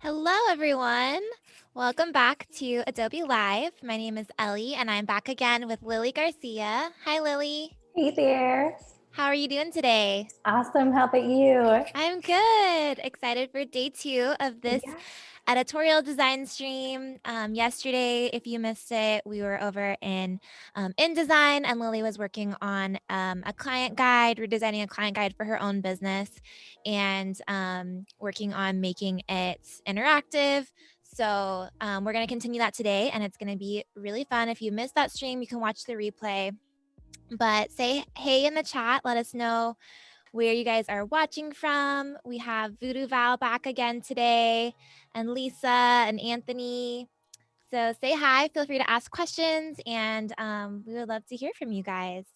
Hello, everyone. Welcome back to Adobe Live. My name is Ellie, and I'm back again with Lily Garcia. Hi, Lily. Hey there. How are you doing today? Awesome. How about you? I'm good. Excited for day 2 of this Yeah. editorial design stream. Yesterday, if you missed it, we were over in InDesign, and Lily was working on a client guide, redesigning a client guide for her own business, and working on making it interactive. So we're going to continue that today, and it's going to be really fun. If you missed that stream, you can watch the replay. But say hey in the chat. Let us know where you guys are watching from. We have Voodoo Val back again today, and Lisa and Anthony. So say hi, feel free to ask questions, and we would love to hear from you guys.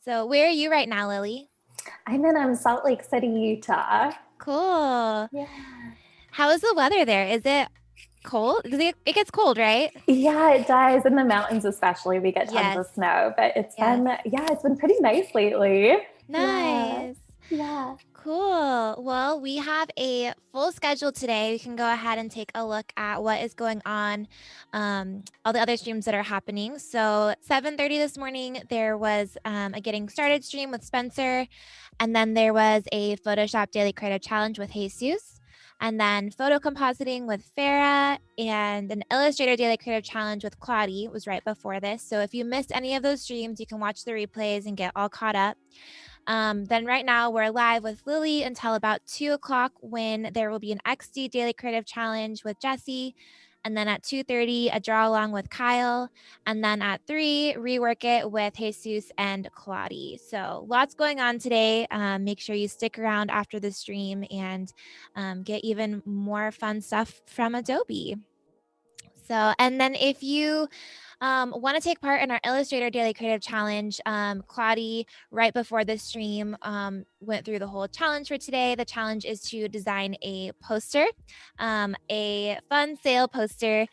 So where are you right now, Lily? I'm in Salt Lake City, Utah. Cool. Yeah. How is the weather there? Is it cold? It gets cold, right? Yeah, it does. In the mountains especially, we get tons Yes. of snow, but it's Yes. been pretty nice lately. Nice. Yeah. Cool. Well, we have a full schedule today. We can go ahead and take a look at what is going on, all the other streams that are happening. So 7:30 this morning, there was a getting started stream with Spencer, and then there was a Photoshop Daily Creative Challenge with Jesus, and then photo compositing with Farah, and an Illustrator Daily Creative Challenge with Claudie was right before this. So if you missed any of those streams, you can watch the replays and get all caught up. Then right now we're live with Lily until about 2 o'clock, when there will be an XD Daily Creative Challenge with Jesse. And then at 2:30, a draw along with Kyle. And then at 3, rework it with Jesus and Claudie. So lots going on today. Make sure you stick around after the stream and get even more fun stuff from Adobe. So, and then if you want to take part in our Illustrator Daily Creative Challenge, Claudie, right before this stream, went through the whole challenge for today. The challenge is to design a poster, a fun sale poster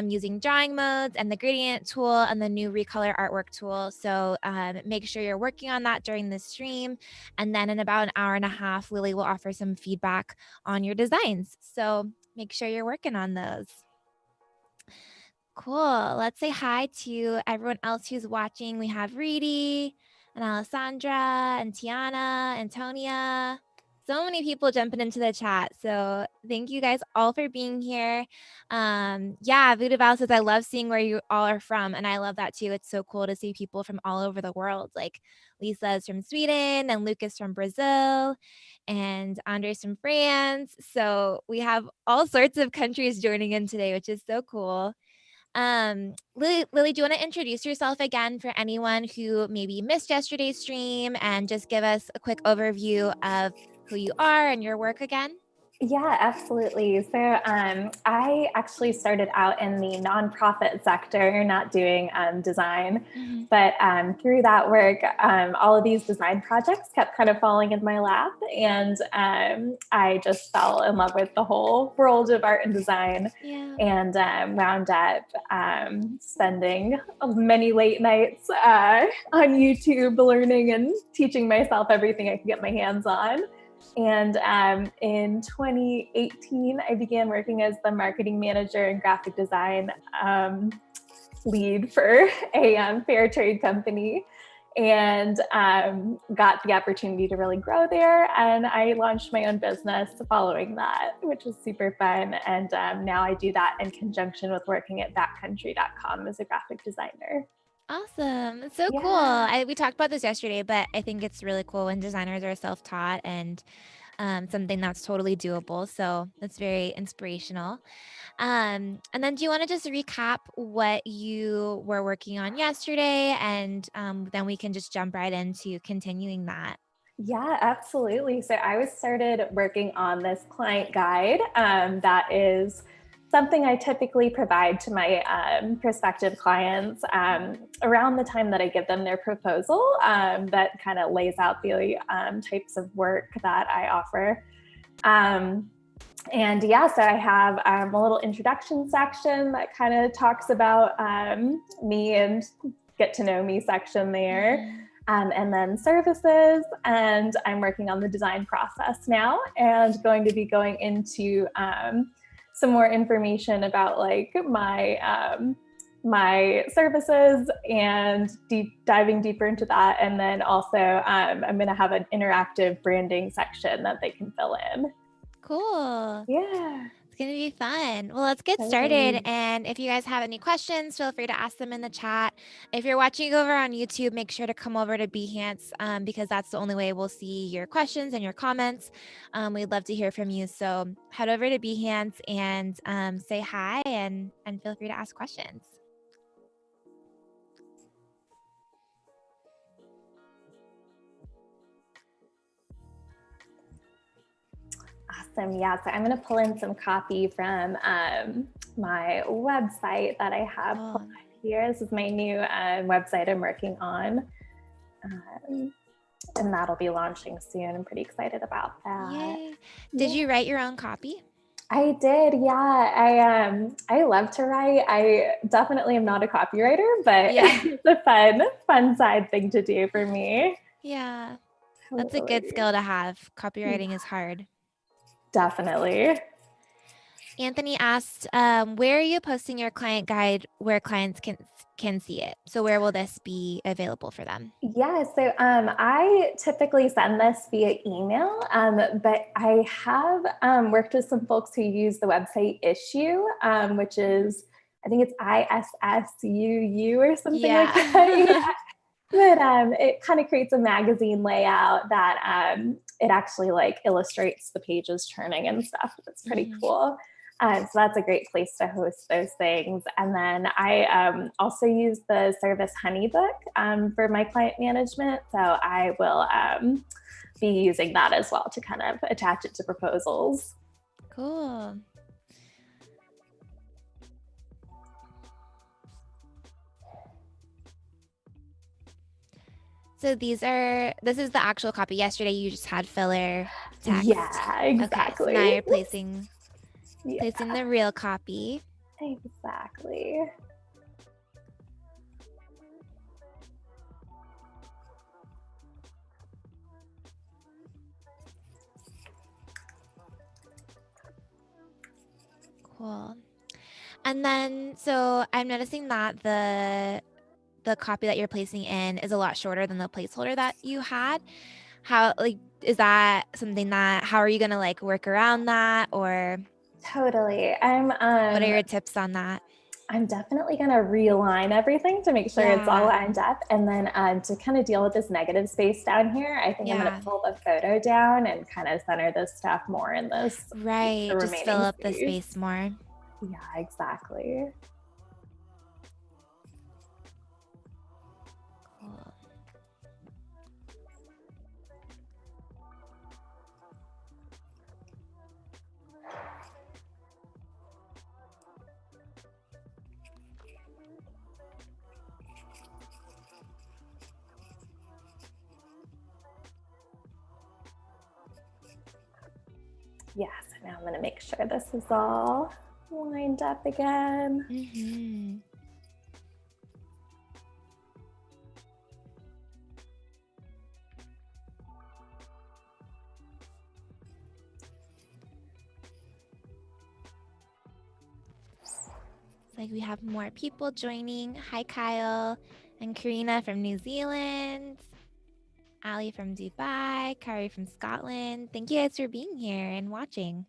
using drawing modes and the gradient tool and the new recolor artwork tool. So make sure you're working on that during the stream. And then in about an hour and a half, Lily will offer some feedback on your designs. So make sure you're working on those. Cool. Let's say hi to everyone else who's watching. We have Reedy and Alessandra and Tiana, Antonia. So many people jumping into the chat. So thank you guys all for being here. Yeah, Voodoo Val says, I love seeing where you all are from. And I love that too. It's so cool to see people from all over the world. Like Lisa's from Sweden and Lucas from Brazil and Andres from France. So we have all sorts of countries joining in today, which is so cool. Lily, do you want to introduce yourself again for anyone who maybe missed yesterday's stream, and just give us a quick overview of who you are and your work again? Yeah, absolutely. So I actually started out in the nonprofit sector, not doing design, but through that work, all of these design projects kept kind of falling in my lap, and I just fell in love with the whole world of art and design. Yeah. And wound up spending many late nights on YouTube learning and teaching myself everything I could get my hands on. And in 2018, I began working as the marketing manager and graphic design lead for a fair trade company, and got the opportunity to really grow there. And I launched my own business following that, which was super fun. And now I do that in conjunction with working at backcountry.com as a graphic designer. Awesome. It's so cool. We talked about this yesterday, but I think it's really cool when designers are self-taught and something that's totally doable. So that's very inspirational. And then do you want to just recap what you were working on yesterday? And then we can just jump right into continuing that. Yeah, absolutely. So I was started working on this client guide that is something I typically provide to my prospective clients around the time that I give them their proposal, that kind of lays out the types of work that I offer. And yeah, so I have a little introduction section that kind of talks about me and get to know me section there. And then services, and I'm working on the design process now, and going to be going into some more information about like my services and diving deeper into that. And then also I'm going to have an interactive branding section that they can fill in. Cool. Yeah. It's going to be fun. Well, let's get started. And if you guys have any questions, feel free to ask them in the chat. If you're watching over on YouTube, make sure to come over to Behance because that's the only way we'll see your questions and your comments. We'd love to hear from you. So head over to Behance and say hi and feel free to ask questions. Awesome. Yeah. So I'm going to pull in some copy from my website that I have pulled up here. This is my new website I'm working on. And that'll be launching soon. I'm pretty excited about that. Yay. Did you write your own copy? I did. Yeah. I love to write. I definitely am not a copywriter, but it's a fun side thing to do for me. Yeah. That's a good skill to have. Copywriting is hard. Definitely. Anthony asked, where are you posting your client guide where clients can see it? So where will this be available for them? Yeah, so I typically send this via email, but I have worked with some folks who use the website Issue, which is, I think it's ISSUU or something like that. Yeah. But it kind of creates a magazine layout that it actually like illustrates the pages turning and stuff. It's pretty cool. So that's a great place to host those things. And then I also use the service Honeybook for my client management. So I will be using that as well to kind of attach it to proposals. Cool. So this is the actual copy. Yesterday you just had filler text. Yeah, exactly. Okay, so now you're placing the real copy. Exactly. Cool. And then, so I'm noticing that the copy that you're placing in is a lot shorter than the placeholder that you had. How, like, is that something that, how are you going to like work around that, or? Totally. What are your tips on that? I'm definitely going to realign everything to make sure it's all lined up. And then to kind of deal with this negative space down here, I think I'm going to pull the photo down and kind of center this stuff more in this. Right. Just fill up the space more. Yeah, exactly. Cool. Yeah, so now I'm going to make sure this is all lined up again. Mm-hmm. It's like we have more people joining. Hi, Kyle and Karina from New Zealand. Ali from Dubai, Kari from Scotland. Thank you guys for being here and watching.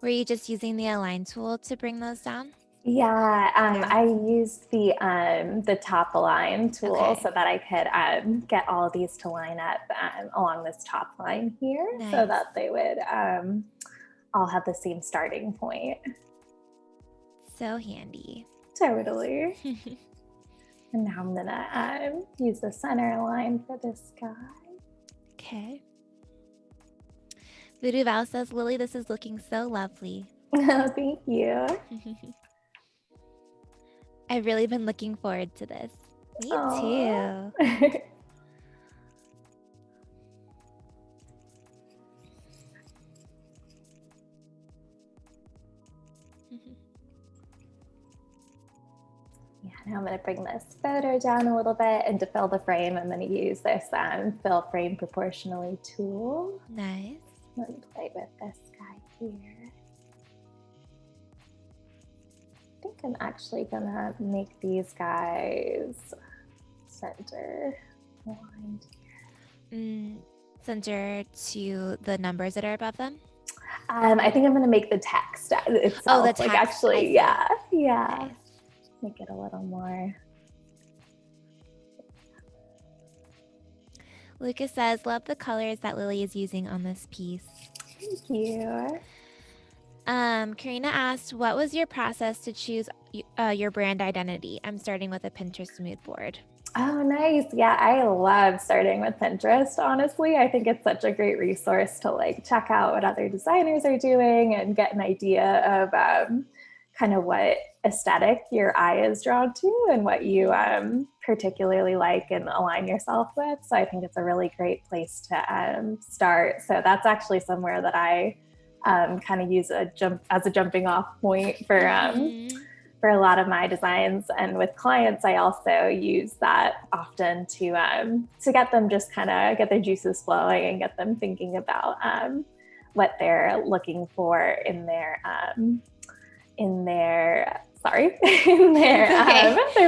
Were you just using the align tool to bring those down? Yeah, I used the top align tool so that I could get all of these to line up along this top line here so that they would all have the same starting point. So handy. Totally. And now I'm gonna use the center line for this guy. Okay. Voodoo Val says, Lily, this is looking so lovely. Oh, thank you. I've really been looking forward to this. Me too. Now I'm going to bring this photo down a little bit, and to fill the frame, I'm going to use this fill frame proportionally tool. Nice. Let me play with this guy here. I think I'm actually going to make these guys center aligned here. Center to the numbers that are above them? I think I'm going to make the text itself. The text. Like actually, yeah. Nice. Make it a little more. Lucas says, love the colors that Lily is using on this piece. Thank you. Karina asked, what was your process to choose your brand identity? I'm starting with a Pinterest mood board. Oh, nice. Yeah, I love starting with Pinterest, honestly. I think it's such a great resource to like check out what other designers are doing and get an idea of kind of what aesthetic your eye is drawn to and what you particularly like and align yourself with. So I think it's a really great place to start. So that's actually somewhere that I kind of use as a jumping off point for a lot of my designs. And with clients, I also use that often to get them just kind of get their juices flowing and get them thinking about what they're looking for in their their project. You're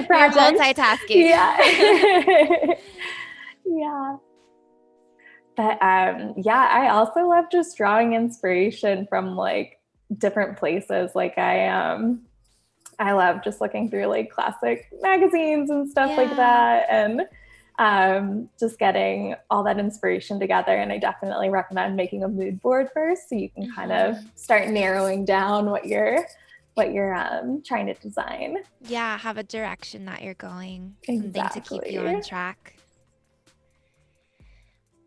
multitasking. Yeah. Yeah. But I also love just drawing inspiration from like different places. Like I love just looking through like classic magazines and stuff like that, and just getting all that inspiration together. And I definitely recommend making a mood board first, so you can kind of start narrowing down what you're trying to design. Yeah, have a direction that you're going. Exactly. Something to keep you on track.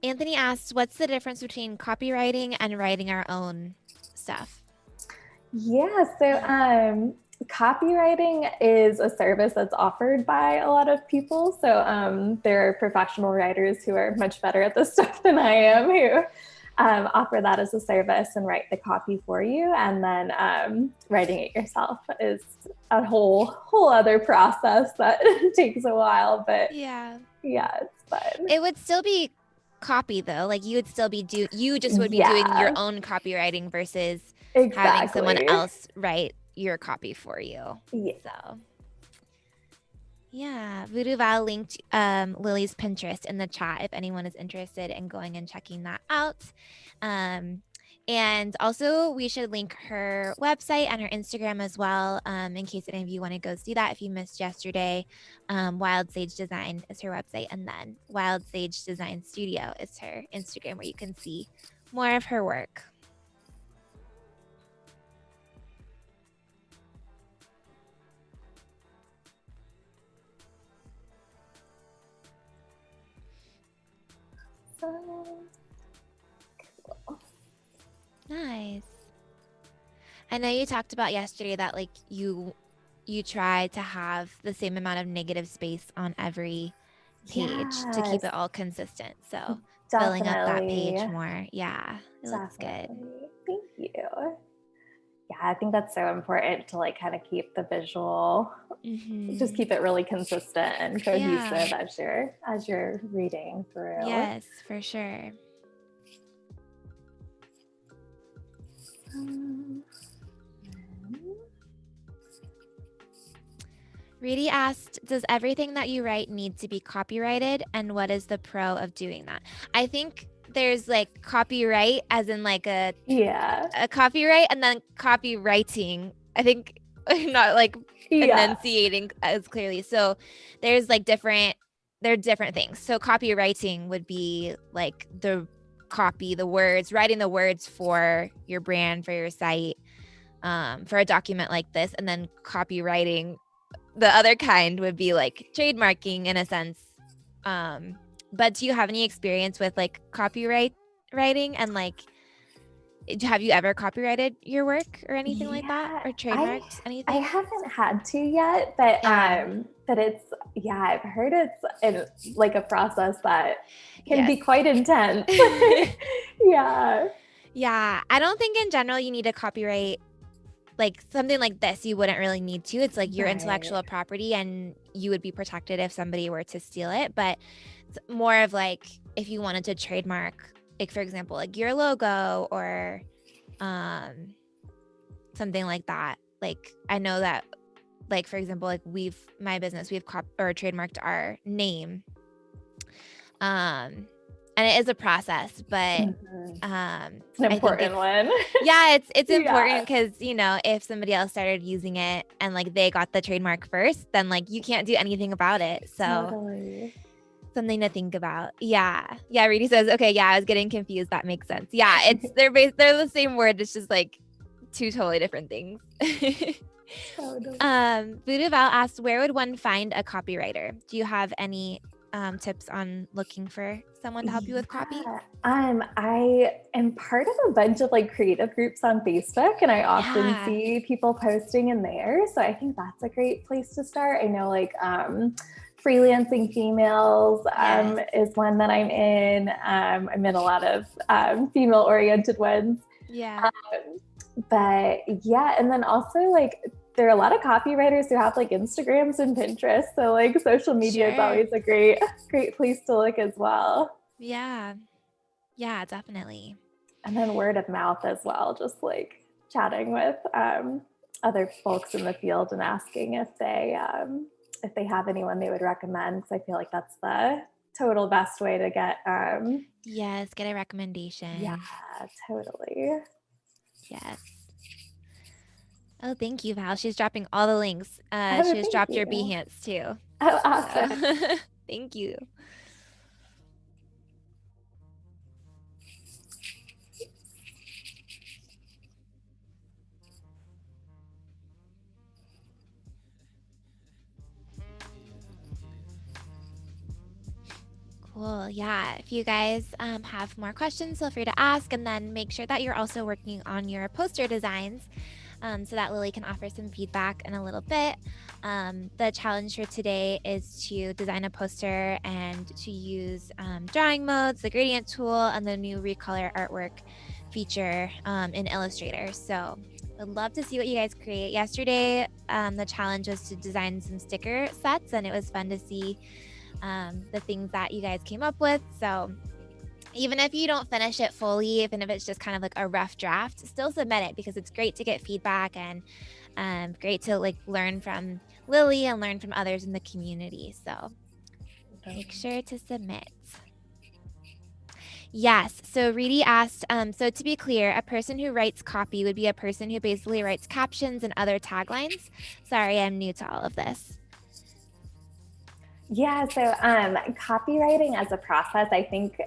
Anthony asked, what's the difference between copywriting and writing our own stuff? Yeah, so copywriting is a service that's offered by a lot of people. So there are professional writers who are much better at this stuff than I am, who offer that as a service and write the copy for you. And then writing it yourself is a whole other process that takes a while. But yeah, it's fun. It would still be copy though. Like you would still be doing your own copywriting versus having someone else write your copy for you. Yeah. So yeah, Voodoo Val linked Lily's Pinterest in the chat if anyone is interested in going and checking that out. And also we should link her website and her Instagram as well, in case any of you want to go see that if you missed yesterday. Wild Sage Design is her website, and then Wild Sage Design Studio is her Instagram, where you can see more of her work. Cool. Nice. I know you talked about yesterday that like you try to have the same amount of negative space on every page to keep it all consistent. So filling up that page more. Yeah, it looks good. Thank you. Yeah, I think that's so important to like kind of keep the visual, just keep it really consistent and cohesive as you're reading through. Yes, for sure. Reedy asked, does everything that you write need to be copyrighted? And what is the pro of doing that? I think there's like copyright as in like a copyright, and then copywriting, I think not like enunciating as clearly. So there's like different things. So copywriting would be like the copy, the words, writing the words for your brand, for your site, for a document like this. And then copywriting, the other kind, would be like trademarking in a sense. But do you have any experience with like copyright writing, and like have you ever copyrighted your work or anything like that, or trademarked anything? I haven't had to yet, but it's I've heard it's like a process that can be quite intense. Yeah. I don't think in general you need a copyright like something like this, you wouldn't really need to. It's like your intellectual Right. property and you would be protected if somebody were to steal it. But it's more of like if you wanted to trademark, like for example, like your logo or something like that. Like I know that, like for example, like my business, we've trademarked our name. And it is a process, but It's an I think important one. yeah, it's Yeah, important because, you know, if somebody else started using it and like they got the trademark first, then like you can't do anything about it. So totally. something to think about. Yeah. Yeah. Reedy says, okay, yeah, I was getting confused. That makes sense. Yeah, they're the same word. It's just like two totally different things. Totally. Voodoo Val asked, where would one find a copywriter? Do you have any tips on looking for someone to help you with copy? Yeah. I am part of a bunch of like creative groups on Facebook, and I often Yeah. see people posting in there. So I think that's a great place to start. I know like freelancing females Yes. is one that I'm in. I'm in a lot of female oriented ones. Yeah. Um, but yeah, and then also like there are a lot of copywriters who have like Instagrams and Pinterest. So like social media is Sure. always a great place to look as well. Yeah. Yeah, definitely. And then word of mouth as well, just like chatting with other folks in the field and asking if they have anyone they would recommend, because I feel like that's the total best way to get Yes, get a recommendation. yeah, totally. Yes. Oh, thank you, Val. She's dropping all the links. Oh, She just thank dropped your you. Behance too. Oh, awesome. So thank you. Cool. Yeah. If you guys have more questions, feel free to ask, and then make sure that you're also working on your poster designs so that Lily can offer some feedback in a little bit. The challenge for today is to design a poster and to use drawing modes, the gradient tool, and the new recolor artwork feature in Illustrator. So I'd love to see what you guys create. Yesterday, the challenge was to design some sticker sets, and it was fun to see the things that you guys came up with. So even if you don't finish it fully, even if it's just kind of like a rough draft, still submit it because it's great to get feedback and great to like learn from Lily and learn from others in the community. So make sure to submit. Yes. So Reedy asked, so to be clear, a person who writes copy would be a person who basically writes captions and other taglines. Sorry, I'm new to all of this. Yeah, so copywriting as a process, I think,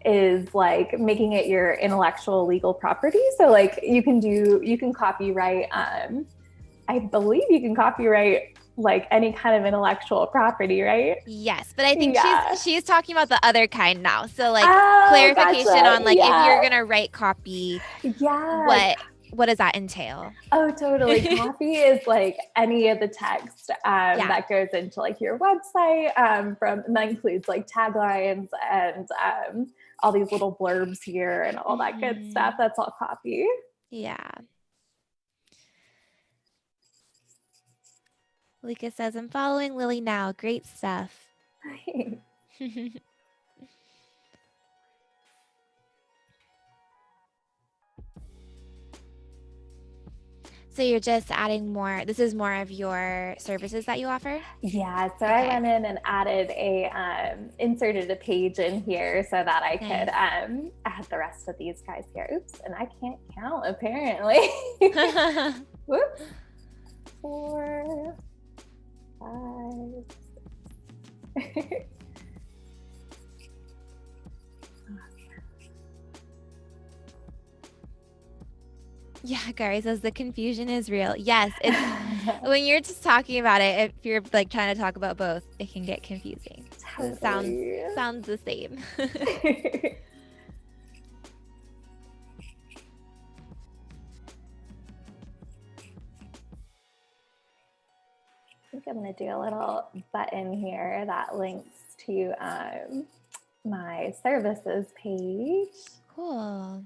is like making it your intellectual legal property. So like you can copyright, I believe you can copyright like any kind of intellectual property, right? Yes, but I think Yeah. she's talking about the other kind now. So like Oh, clarification gotcha. on like if you're gonna write copy, Yeah. what does that entail? Oh, totally. Copy is like any of the text Yeah. that goes into like your website, and that includes like taglines and all these little blurbs here and all that good stuff. That's all copy. Yeah. Lika says, I'm following Lily now. Great stuff. So you're just adding more. This is more of your services that you offer? Yeah, so I went in and added inserted a page in here so that I could add the rest of these guys here. Oops, and I can't count apparently. Whoops. 4, 5, 6. Yeah, Gary says the confusion is real. Yes, it's when you're just talking about it, if you're like trying to talk about both, it can get confusing. Totally. It sounds the same. I think I'm going to do a little button here that links to my services page. Cool.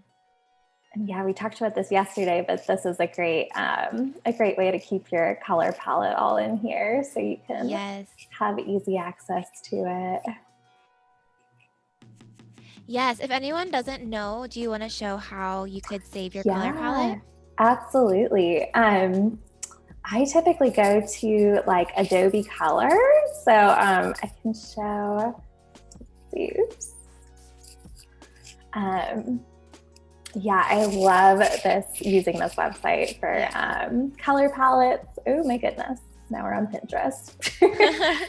And yeah, we talked about this yesterday, but this is a great way to keep your color palette all in here so you can have easy access to it. Yes. If anyone doesn't know, do you want to show how you could save your color palette? Absolutely. I typically go to like Adobe Color. So I can show, oops. Yeah, I love using this website for color palettes. Oh my goodness. Now we're on Pinterest.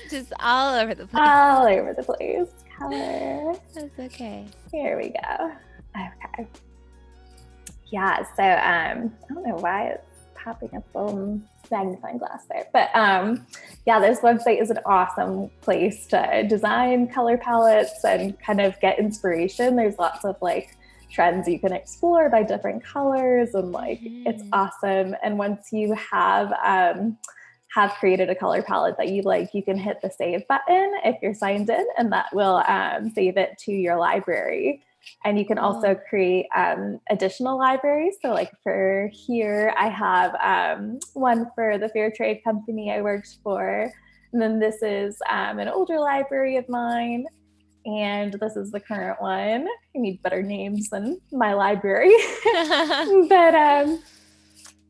Just all over the place. All over the place. Color. That's okay. Here we go. Okay. Yeah, so I don't know why it's popping up a little magnifying glass there, but yeah, this website is an awesome place to design color palettes and kind of get inspiration. There's lots of like trends you can explore by different colors, and like it's awesome. And once you have created a color palette that you like, you can hit the save button if you're signed in, and that will save it to your library. And you can also create additional libraries. So like for here, I have one for the fair trade company I worked for. And then this is an older library of mine. And this is the current one. I need better names than my library. But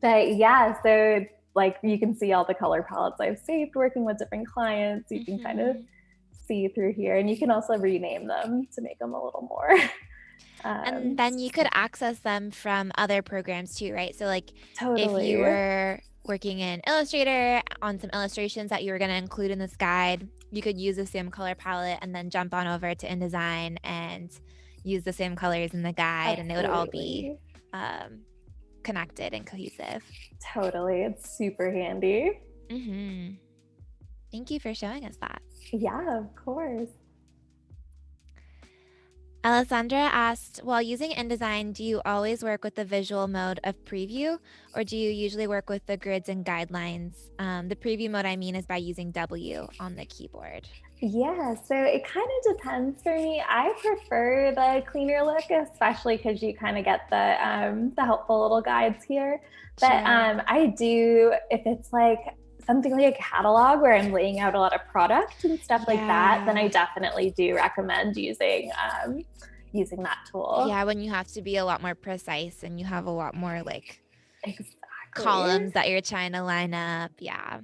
yeah, so like you can see all the color palettes I've saved working with different clients. You can kind of see through here, and you can also rename them to make them a little more. And then you could access them from other programs too, right? So like totally. If you were working in Illustrator on some illustrations that you were going to include in this guide, you could use the same color palette and then jump on over to InDesign and use the same colors in the guide. And it would all be connected and cohesive. Totally. It's super handy. Thank you for showing us that. Yeah, of course. Alessandra asked, while using InDesign, do you always work with the visual mode of preview, or do you usually work with the grids and guidelines? The preview mode, I mean, is by using W on the keyboard. Yeah, so it kind of depends for me. I prefer the cleaner look, especially because you kind of get the helpful little guides here. But I do, if it's like something like a catalog where I'm laying out a lot of product and stuff like that, then I definitely do recommend using that tool. Yeah, when you have to be a lot more precise and you have a lot more like columns that you're trying to line up. Yeah,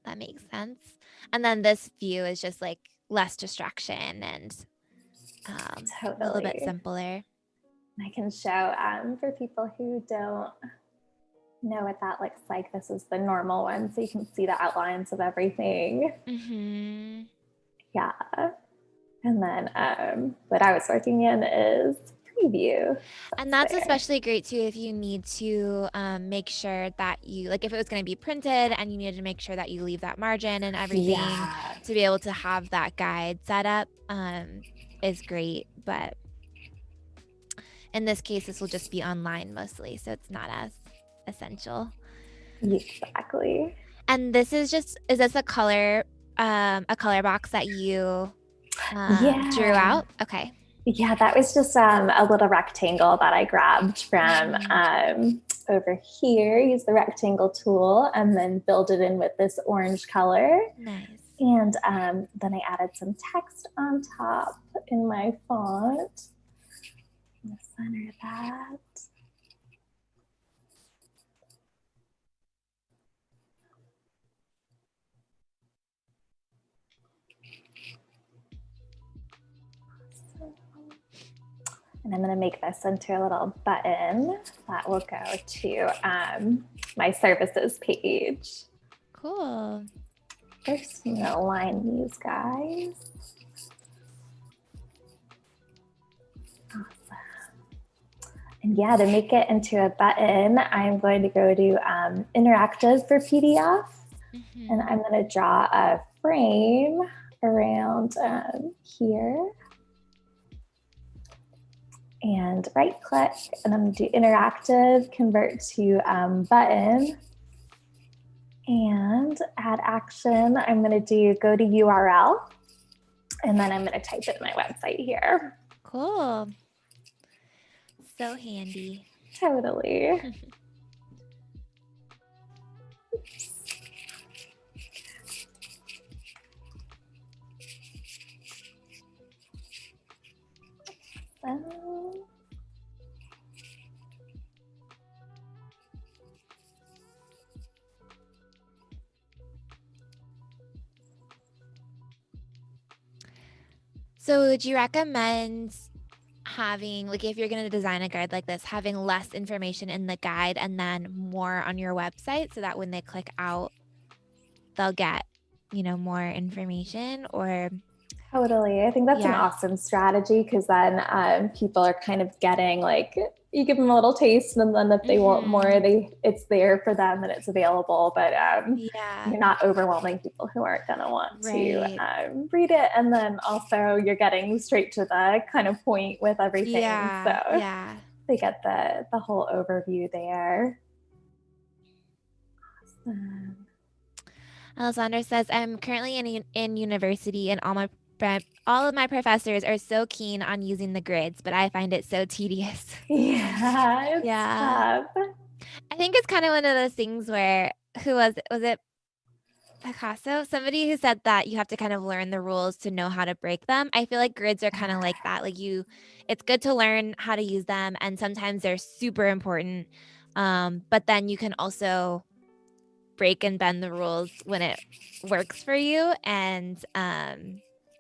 that makes sense. And then this view is just like less distraction and a little bit simpler. I can show for people who don't know what that looks like. This is the normal one, so you can see the outlines of everything. Yeah. And then what I was working in is preview. And that's especially great too if you need to make sure that you, like if it was going to be printed and you needed to make sure that you leave that margin and everything to be able to have that guide set up is great. But in this case, this will just be online mostly, so it's not as essential. Exactly. And this is this a color box that you drew out? Okay. Yeah, that was just a little rectangle that I grabbed from over here. Use the rectangle tool and then build it in with this orange color. Nice. And then I added some text on top in my font. I'm gonna center that. And I'm going to make this into a little button that will go to my services page. Cool. First, I'm going to align these guys. Awesome. And yeah, to make it into a button, I'm going to go to interactive for PDF. And I'm going to draw a frame around here. And right click, and I'm going to do interactive, convert to button, and add action. I'm going to do go to URL, and then I'm going to type it in my website here. Cool. So handy. Totally. So would you recommend having, like, if you're going to design a guide like this, having less information in the guide and then more on your website so that when they click out, they'll get, more information? Or Totally. I think that's an yeah. awesome strategy because then people are kind of getting like, you give them a little taste, and then if they want more, it's there for them and it's available. But Yeah. you're not overwhelming people who aren't going to want Right. to read it. And then also you're getting straight to the kind of point with everything. Yeah. So Yeah. they get the whole overview there. Awesome. Alessandra says, I'm currently in university and all of my professors are so keen on using the grids, but I find it so tedious. Yeah, it's Yeah. tough. I think it's kind of one of those things where, who was it? Was it Picasso? Somebody who said that you have to kind of learn the rules to know how to break them. I feel like grids are kind of like that. Like it's good to learn how to use them, and sometimes they're super important. But then you can also break and bend the rules when it works for you, and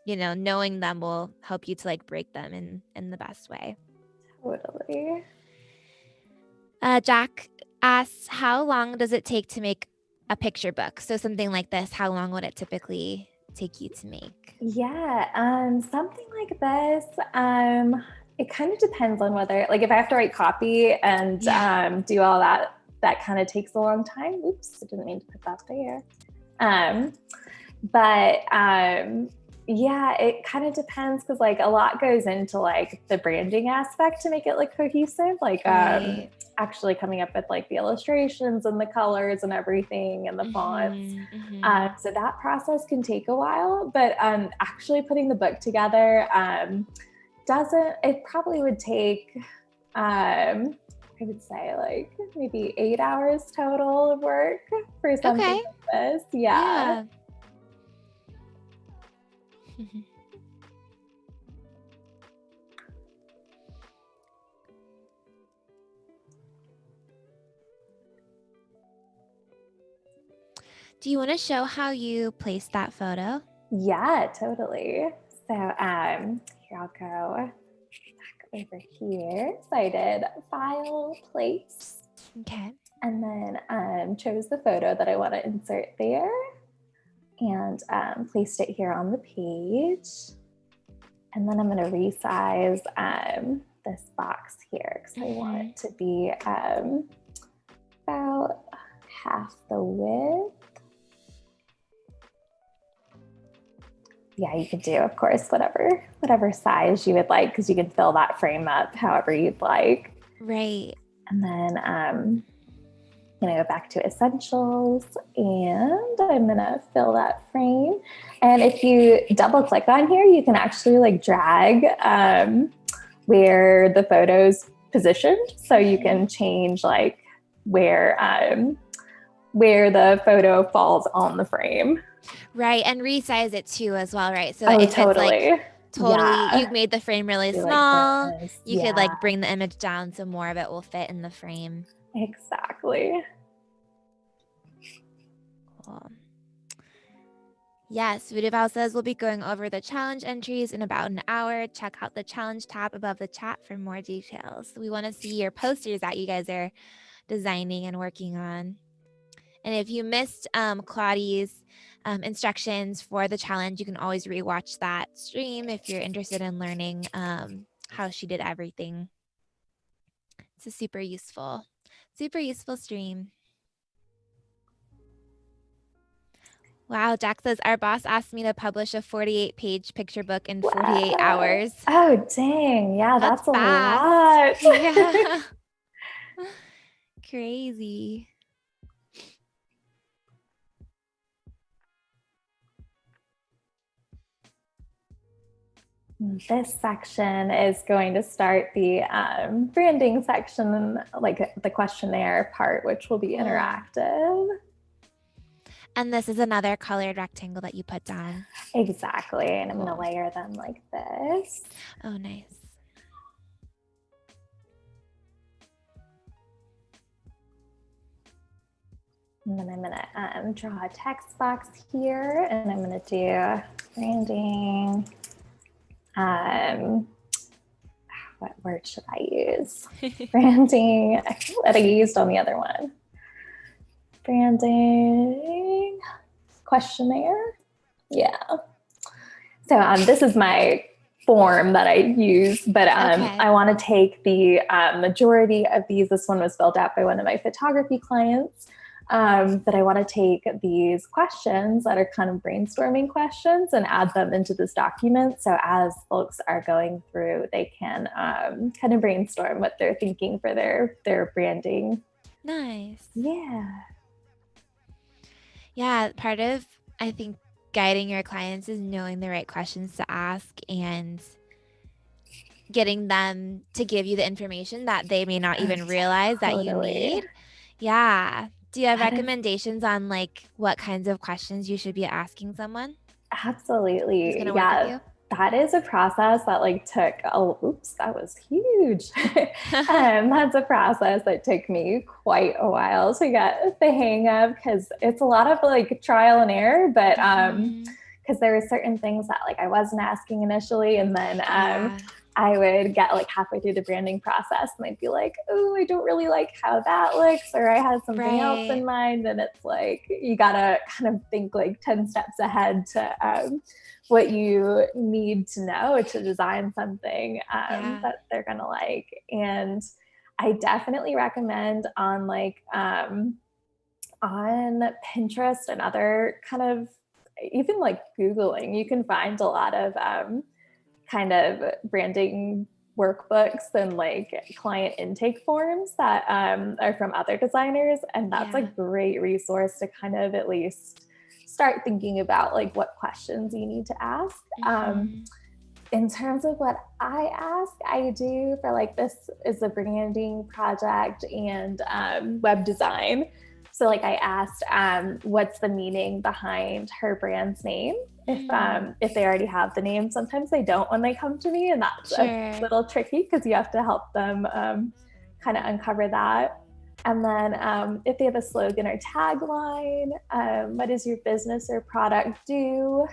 knowing them will help you to like break them in the best way. Totally. Jack asks, how long does it take to make a picture book? So something like this, how long would it typically take you to make? Yeah, something like this. It kind of depends on whether, like, if I have to write copy and do all that, that kind of takes a long time. Oops, I didn't mean to put that there. But yeah, it kind of depends because like a lot goes into like the branding aspect to make it like cohesive, like Right. actually coming up with like the illustrations and the colors and everything and the fonts. So that process can take a while, but actually putting the book together it probably would take, I would say like maybe 8 hours total of work for something like this. Yeah. Do you want to show how you placed that photo? Yeah, totally. So here I'll go back over here. So I did file, place. Okay. And then chose the photo that I want to insert there and placed it here on the page. And then I'm going to resize this box here because I want it to be about half the width. Yeah, you could do, of course, whatever size you would like, because you can fill that frame up however you'd like. Right. And then I'm going to go back to essentials, and I'm going to fill that frame. And if you double click on here, you can actually like drag where the photo's positioned. So you can change like where the photo falls on the frame. Right. And resize it too as well, right? So Oh, if totally. it's like Yeah. you've made the frame really Do small, like this. you could like bring the image down so more of it will fit in the frame. Exactly. Cool. Yes, Vudival says we'll be going over the challenge entries in about an hour. Check out the challenge tab above the chat for more details. We want to see your posters that you guys are designing and working on. And if you missed Claudia's instructions for the challenge, you can always rewatch that stream if you're interested in learning how she did everything. It's a super useful stream. Wow, Jack says, our boss asked me to publish a 48-page picture book in 48 hours. Oh, dang. Yeah, that's a fast. lot. Yeah. Crazy. This section is going to start the branding section, like the questionnaire part, which will be Cool. interactive. And this is another colored rectangle that you put down. Exactly. And Cool. I'm going to layer them like this. Oh, nice. And then I'm going to draw a text box here, and I'm going to do branding. What word should I use? Branding. I feel that I used on the other one. Branding questionnaire. Yeah. So this is my form that I use, but Okay. I want to take the majority of these. This one was filled out by one of my photography clients. But I want to take these questions that are kind of brainstorming questions and add them into this document. So as folks are going through, they can kind of brainstorm what they're thinking for their branding. Nice. Yeah. Yeah. Part of, I think, guiding your clients is knowing the right questions to ask and getting them to give you the information that they may not even realize that you need. Yeah. Do you have recommendations on like what kinds of questions you should be asking someone? Absolutely. Who's going to work with Yeah. you? That is a process that like took, oops, that was huge. That's a process that took me quite a while to get the hang of, because it's a lot of like trial and error, but because there were certain things that like I wasn't asking initially, and then I would get like halfway through the branding process and I'd be like, oh, I don't really like how that looks, or I had something else in mind. And it's like, you gotta kind of think like 10 steps ahead to what you need to know to design something that they're gonna like. And I definitely recommend on like on Pinterest and other kind of, even like Googling, you can find a lot of kind of branding workbooks and like client intake forms that are from other designers. And that's a great resource to kind of at least start thinking about like what questions you need to ask. In terms of what I ask, I do for like, this is a branding project and web design. So like I asked, what's the meaning behind her brand's name? If they already have the name. Sometimes they don't when they come to me, and that's a little tricky because you have to help them kind of uncover that. And then if they have a slogan or tagline, what does your business or product do?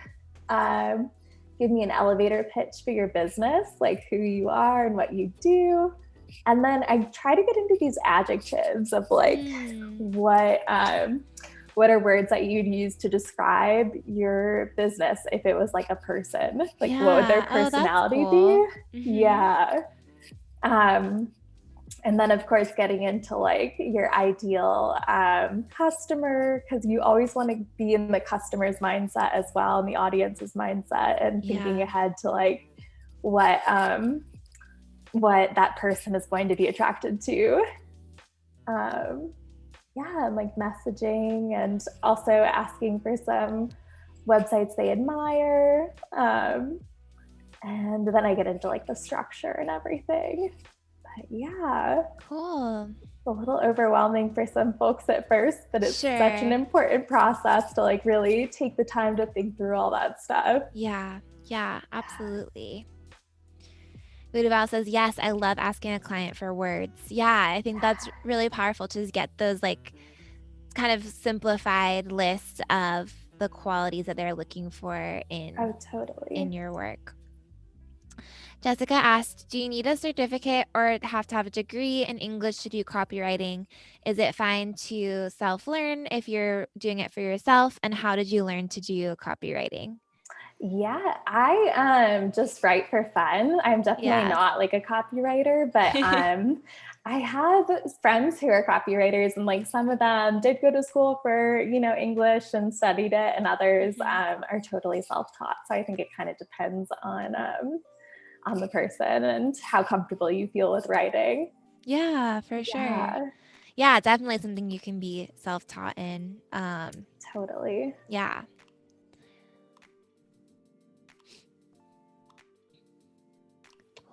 Give me an elevator pitch for your business, like who you are and what you do. And then I try to get into these adjectives of like what are words that you'd use to describe your business if it was like a person? Like what would their personality be? Yeah. And then of course getting into like your ideal customer, because you always want to be in the customer's mindset as well, and the audience's mindset, and thinking ahead to like what that person is going to be attracted to. And like messaging, and also asking for some websites they admire. And then I get into like the structure and everything. But yeah. Cool. It's a little overwhelming for some folks at first, but it's such an important process to like really take the time to think through all that stuff. Yeah, absolutely. Ludoval says, yes, I love asking a client for words. Yeah, I think that's really powerful to just get those like kind of simplified lists of the qualities that they're looking for in your work. Jessica asked, do you need a certificate or have to have a degree in English to do copywriting? Is it fine to self-learn if you're doing it for yourself? And how did you learn to do copywriting? Yeah, I just write for fun. I'm definitely not like a copywriter, but I have friends who are copywriters, and like some of them did go to school for, English and studied it, and others are totally self-taught. So I think it kind of depends on the person and how comfortable you feel with writing. Yeah, for sure. Yeah, definitely something you can be self-taught in. Totally. Yeah.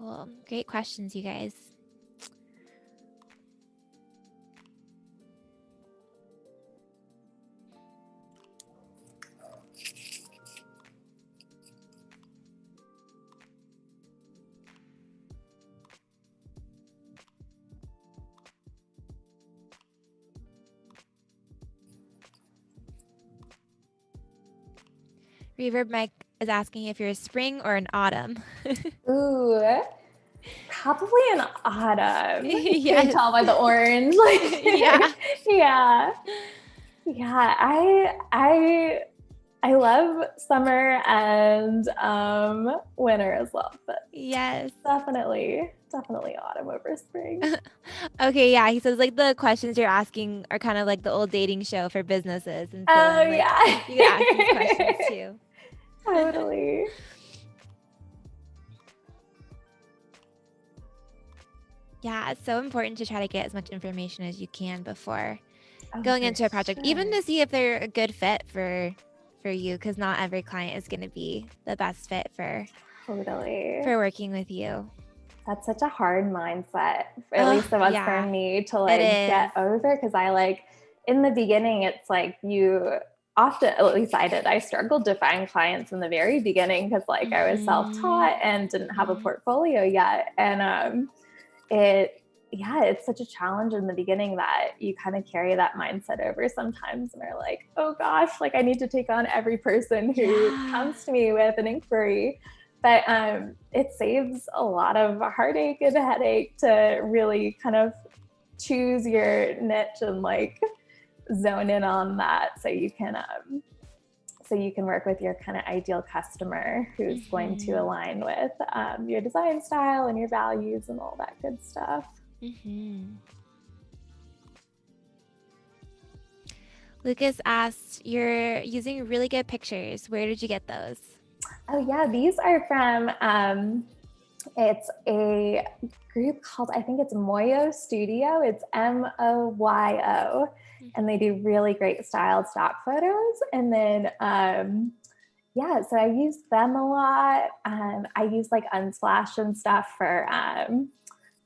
Cool. Great questions, you guys. Reverb Mike is asking if you're a spring or an autumn. Ooh, probably an autumn. You can Yes. tell by the orange. Like, Yeah. yeah. Yeah. I love summer and winter as well, but Yes. definitely autumn over spring. Okay, yeah. He says like the questions you're asking are kind of like the old dating show for businesses. And so Oh then like yeah. you can ask these questions too. Totally. Yeah, it's so important to try to get as much information as you can before Oh, going for into a project, even sure. to see if they're a good fit for you, because not every client is going to be the best fit for Totally. working with you. That's such a hard mindset, at least it was for me to like get over, because I like in the beginning, it's like you often, at least I did, I struggled to find clients in the very beginning because like I was self-taught and didn't have a portfolio yet. And it's such a challenge in the beginning that you kind of carry that mindset over sometimes and are like, oh gosh, like I need to take on every person who comes to me with an inquiry. But it saves a lot of heartache and headache to really kind of choose your niche and like zone in on that so you can work with your kind of ideal customer who's going to align with your design style and your values and all that good stuff. Lucas asked, you're using really good pictures. Where did you get those? Oh yeah, these are from, it's a group called, I think it's Moyo Studio. It's Moyo. And they do really great styled stock photos. And then, so I use them a lot. I use like Unsplash and stuff for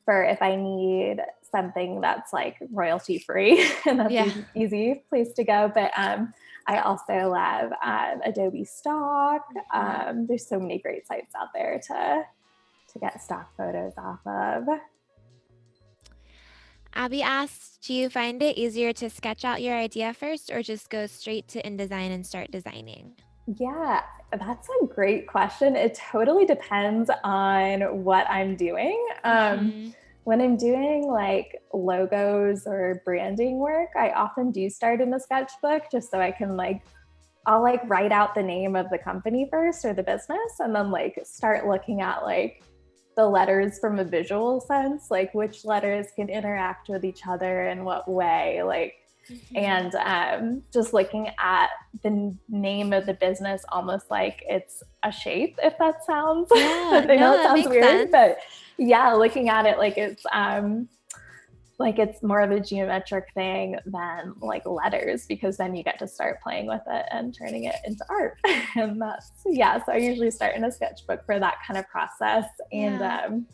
if I need something that's like royalty free and that's an easy place to go. But I also love Adobe Stock. There's so many great sites out there to get stock photos off of. Abby asked, do you find it easier to sketch out your idea first or just go straight to InDesign and start designing? Yeah, that's a great question. It totally depends on what I'm doing. When I'm doing like logos or branding work, I often do start in a sketchbook just so I can I'll like write out the name of the company first or the business and then like start looking at like the letters from a visual sense, like which letters can interact with each other in what way, and just looking at the name of the business almost like it's a shape, if that sounds, I know it sounds weird, sense. But yeah, looking at it like it's more of a geometric thing than like letters, because then you get to start playing with it and turning it into art. And so I usually start in a sketchbook for that kind of process. And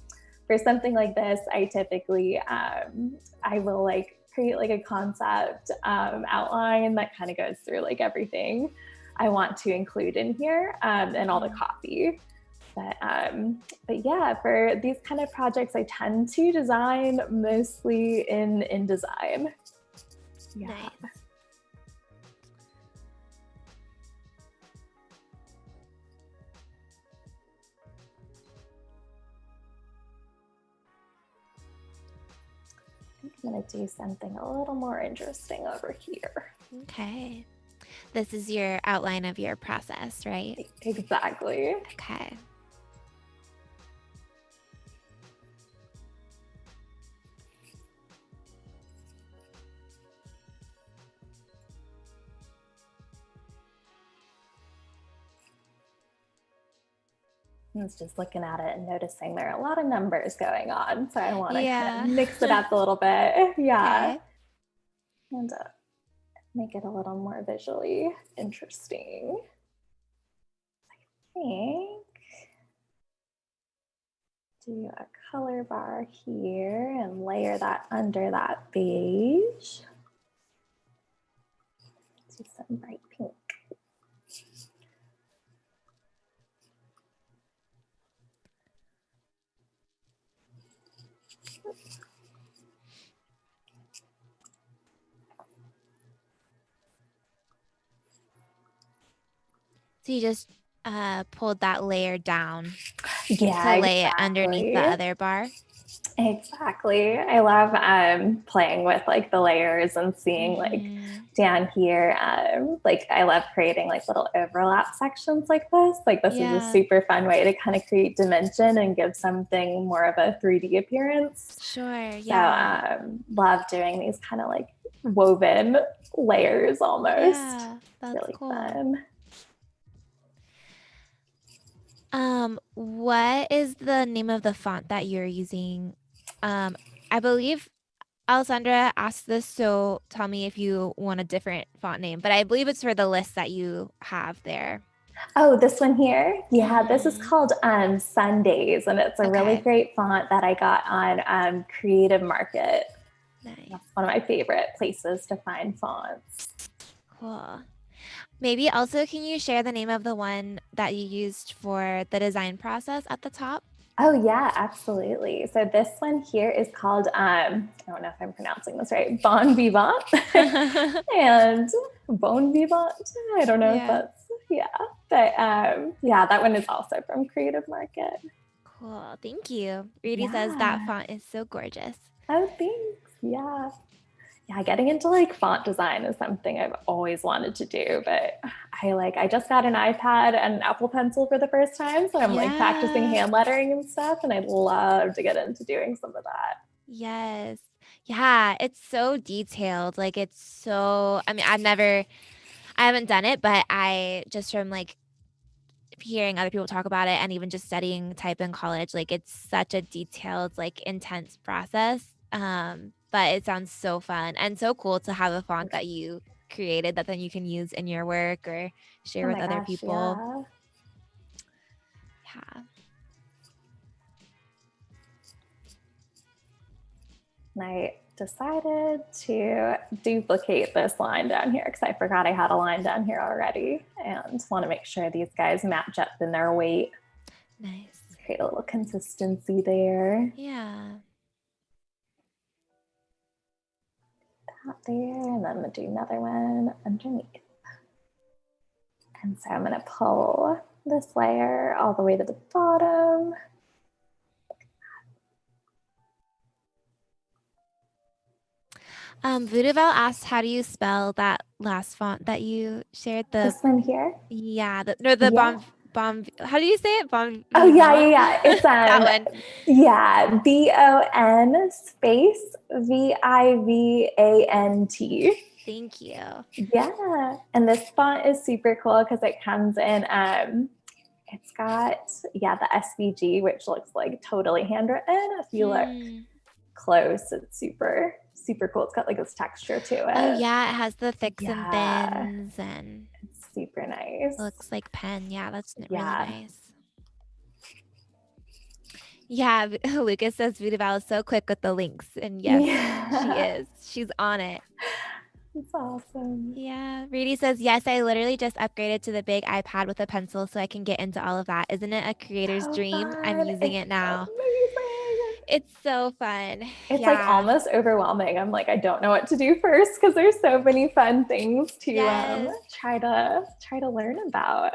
for something like this, I typically, I will like create like a concept outline that kind of goes through like everything I want to include in here and all the copy. But yeah, for these kind of projects, I tend to design mostly in InDesign. Yeah. Nice. I'm going to do something a little more interesting over here. Okay. This is your outline of your process, right? Exactly. Okay. I was just looking at it and noticing there are a lot of numbers going on. So I want to kind of mix it up a little bit. Yeah. Okay. And make it a little more visually interesting. I think do a color bar here and layer that under that beige. Do some bright pink. So you just pulled that layer down Yeah, to lay it underneath the exactly. other bar. Exactly. I love playing with like the layers and seeing like down here. Like I love creating like little overlap sections like this. Like this is a super fun way to kind of create dimension and give something more of a 3D appearance. Sure. Yeah. So love doing these kind of like woven layers almost. Yeah, that's really cool. fun. What is the name of the font that you're using? I believe Alessandra asked this, so tell me if you want a different font name, but I believe it's for the list that you have there. Oh, this one here? Yeah, this is called Sundays, and it's a really great font that I got on Creative Market. Nice. That's one of my favorite places to find fonts. Cool. Maybe also, can you share the name of the one that you used for the design process at the top? Oh yeah, absolutely. So this one here is called, I don't know if I'm pronouncing this right, Bon Vivant and Bon Vivant. I don't know if that's, but yeah, that one is also from Creative Market. Cool, thank you. Rudy says that font is so gorgeous. Oh, thanks. Yeah, getting into like font design is something I've always wanted to do, but I just got an iPad and an Apple Pencil for the first time, so I'm like practicing hand lettering and stuff, and I'd love to get into doing some of that. Yes. Yeah, it's so detailed. Like it's so, I mean, I haven't done it, but I just from like hearing other people talk about it and even just studying type in college, like it's such a detailed, like intense process. But it sounds so fun and so cool to have a font that you created that then you can use in your work or share with other people. Yeah. And I decided to duplicate this line down here because I forgot I had a line down here already and want to make sure these guys match up in their weight. Nice. Create a little consistency there. Yeah. That there, and then I'm going to do another one underneath. And so I'm going to pull this layer all the way to the bottom. Voodooval asked, how do you spell that last font that you shared? This one here? Yeah. Bomb. How do you say it? Bomb. Oh yeah. It's that one. Yeah, BON space VIVANT. Thank you. Yeah, and this font is super cool because it comes in. It's got the SVG, which looks like totally handwritten. If you look close, it's super cool. It's got like this texture to it. Oh yeah, it has the thicks and thins, and it's super nice. Looks like pen. Yeah, that's really nice. Yeah, Lucas says Voodooval is so quick with the links, and yes, she is. She's on it. It's awesome. Yeah, Rudy says, yes, I literally just upgraded to the big iPad with a pencil so I can get into all of that. Isn't it a creator's dream? I'm using it now. It's so fun. It's like almost overwhelming. I'm like, I don't know what to do first because there's so many fun things to try to learn about.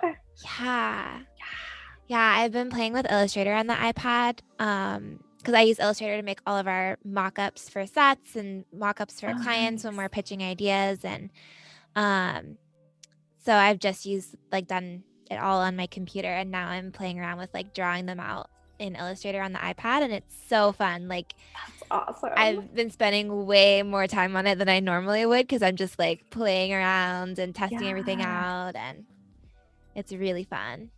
Yeah, I've been playing with Illustrator on the iPad because I use Illustrator to make all of our mock-ups for sets and mock-ups for clients when we're pitching ideas. And so I've just done it all on my computer, and now I'm playing around with like drawing them out in Illustrator on the iPad, and it's so fun. Like, that's awesome. I've been spending way more time on it than I normally would because I'm just like playing around and testing everything out, and it's really fun.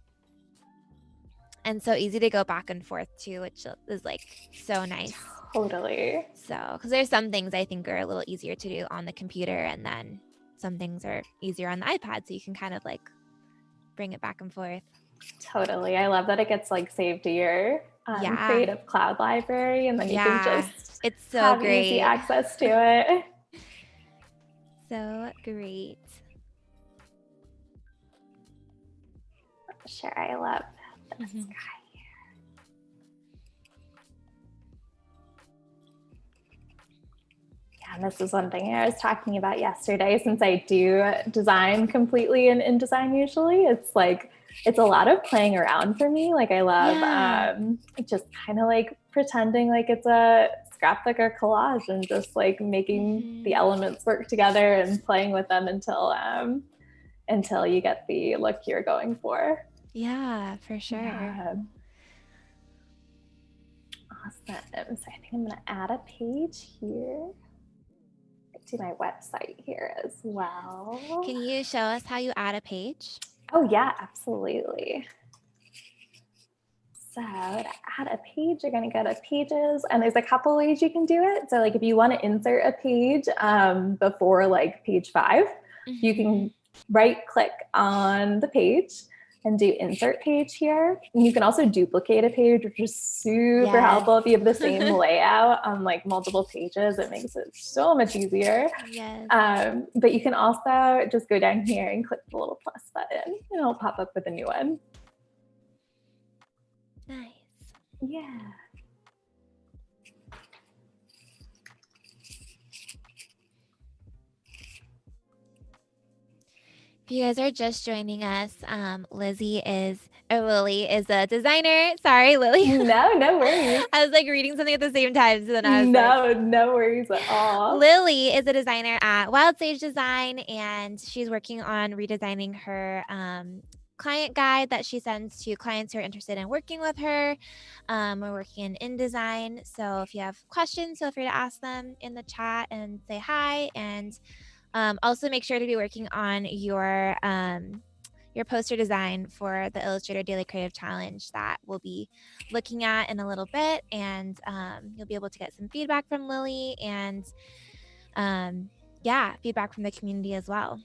And so easy to go back and forth too, which is like so nice. Totally. So, because there's some things I think are a little easier to do on the computer, and then some things are easier on the iPad, so you can kind of like bring it back and forth. Totally. I love that it gets like saved to your Yeah. Creative Cloud library, and then you can Yeah. just It's so have easy great. access to it. So great. Sure, I love this guy. And this is one thing I was talking about yesterday. Since I do design completely in InDesign usually, it's like, it's a lot of playing around for me. Like I love just kind of like pretending like it's a scrapbook or collage and just like making the elements work together and playing with them until you get the look you're going for. Yeah, for sure. Awesome. So I think I'm going to add a page here to my website here as well. Can you show us how you add a page? Oh yeah, absolutely. So to add a page, you're going to go to pages, and there's a couple ways you can do it. So like if you want to insert a page before like page 5, you can right click on the page and do insert page here. And you can also duplicate a page, which is super helpful if you have the same layout on like multiple pages. It makes it so much easier. But you can also just go down here and click the little plus button, and it'll pop up with a new one. Nice. Yeah. If you guys are just joining us, Lily is a designer. Sorry, Lily. No worries. I was like reading something at the same time. So then I was no worries at all. Lily is a designer at Wild Sage Design, and she's working on redesigning her client guide that she sends to clients who are interested in working with her. We're working in InDesign. So if you have questions, feel free to ask them in the chat and say hi. And also make sure to be working on your poster design for the Illustrator Daily Creative Challenge that we'll be looking at in a little bit. And you'll be able to get some feedback from Lily and feedback from the community as well.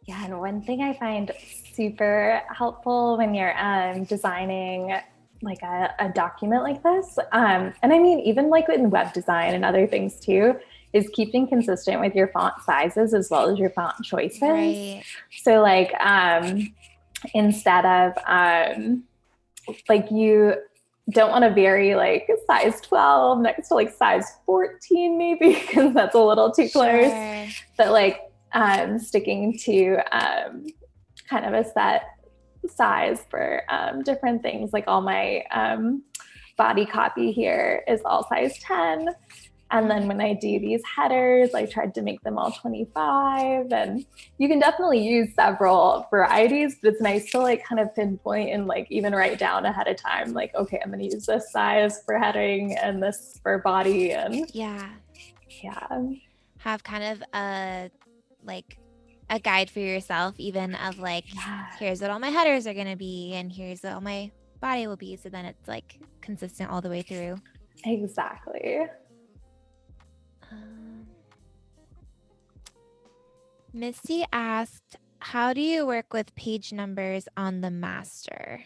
Yeah, and one thing I find super helpful when you're designing like a document like this, and I mean, even like in web design and other things too, is keeping consistent with your font sizes as well as your font choices. Right. So like instead of like you don't want to vary like size 12 next to like size 14 maybe, because that's a little too close. Sure. But like sticking to kind of a set size for different things. Like all my body copy here is all size 10. And then when I do these headers, I tried to make them all 25. And you can definitely use several varieties, but it's nice to like kind of pinpoint and like even write down ahead of time, like, okay, I'm going to use this size for heading and this for body. And have kind of a guide for yourself, even of like, here's what all my headers are going to be, and here's what all my body will be. So then it's like consistent all the way through. Exactly. Misty asked, how do you work with page numbers on the master?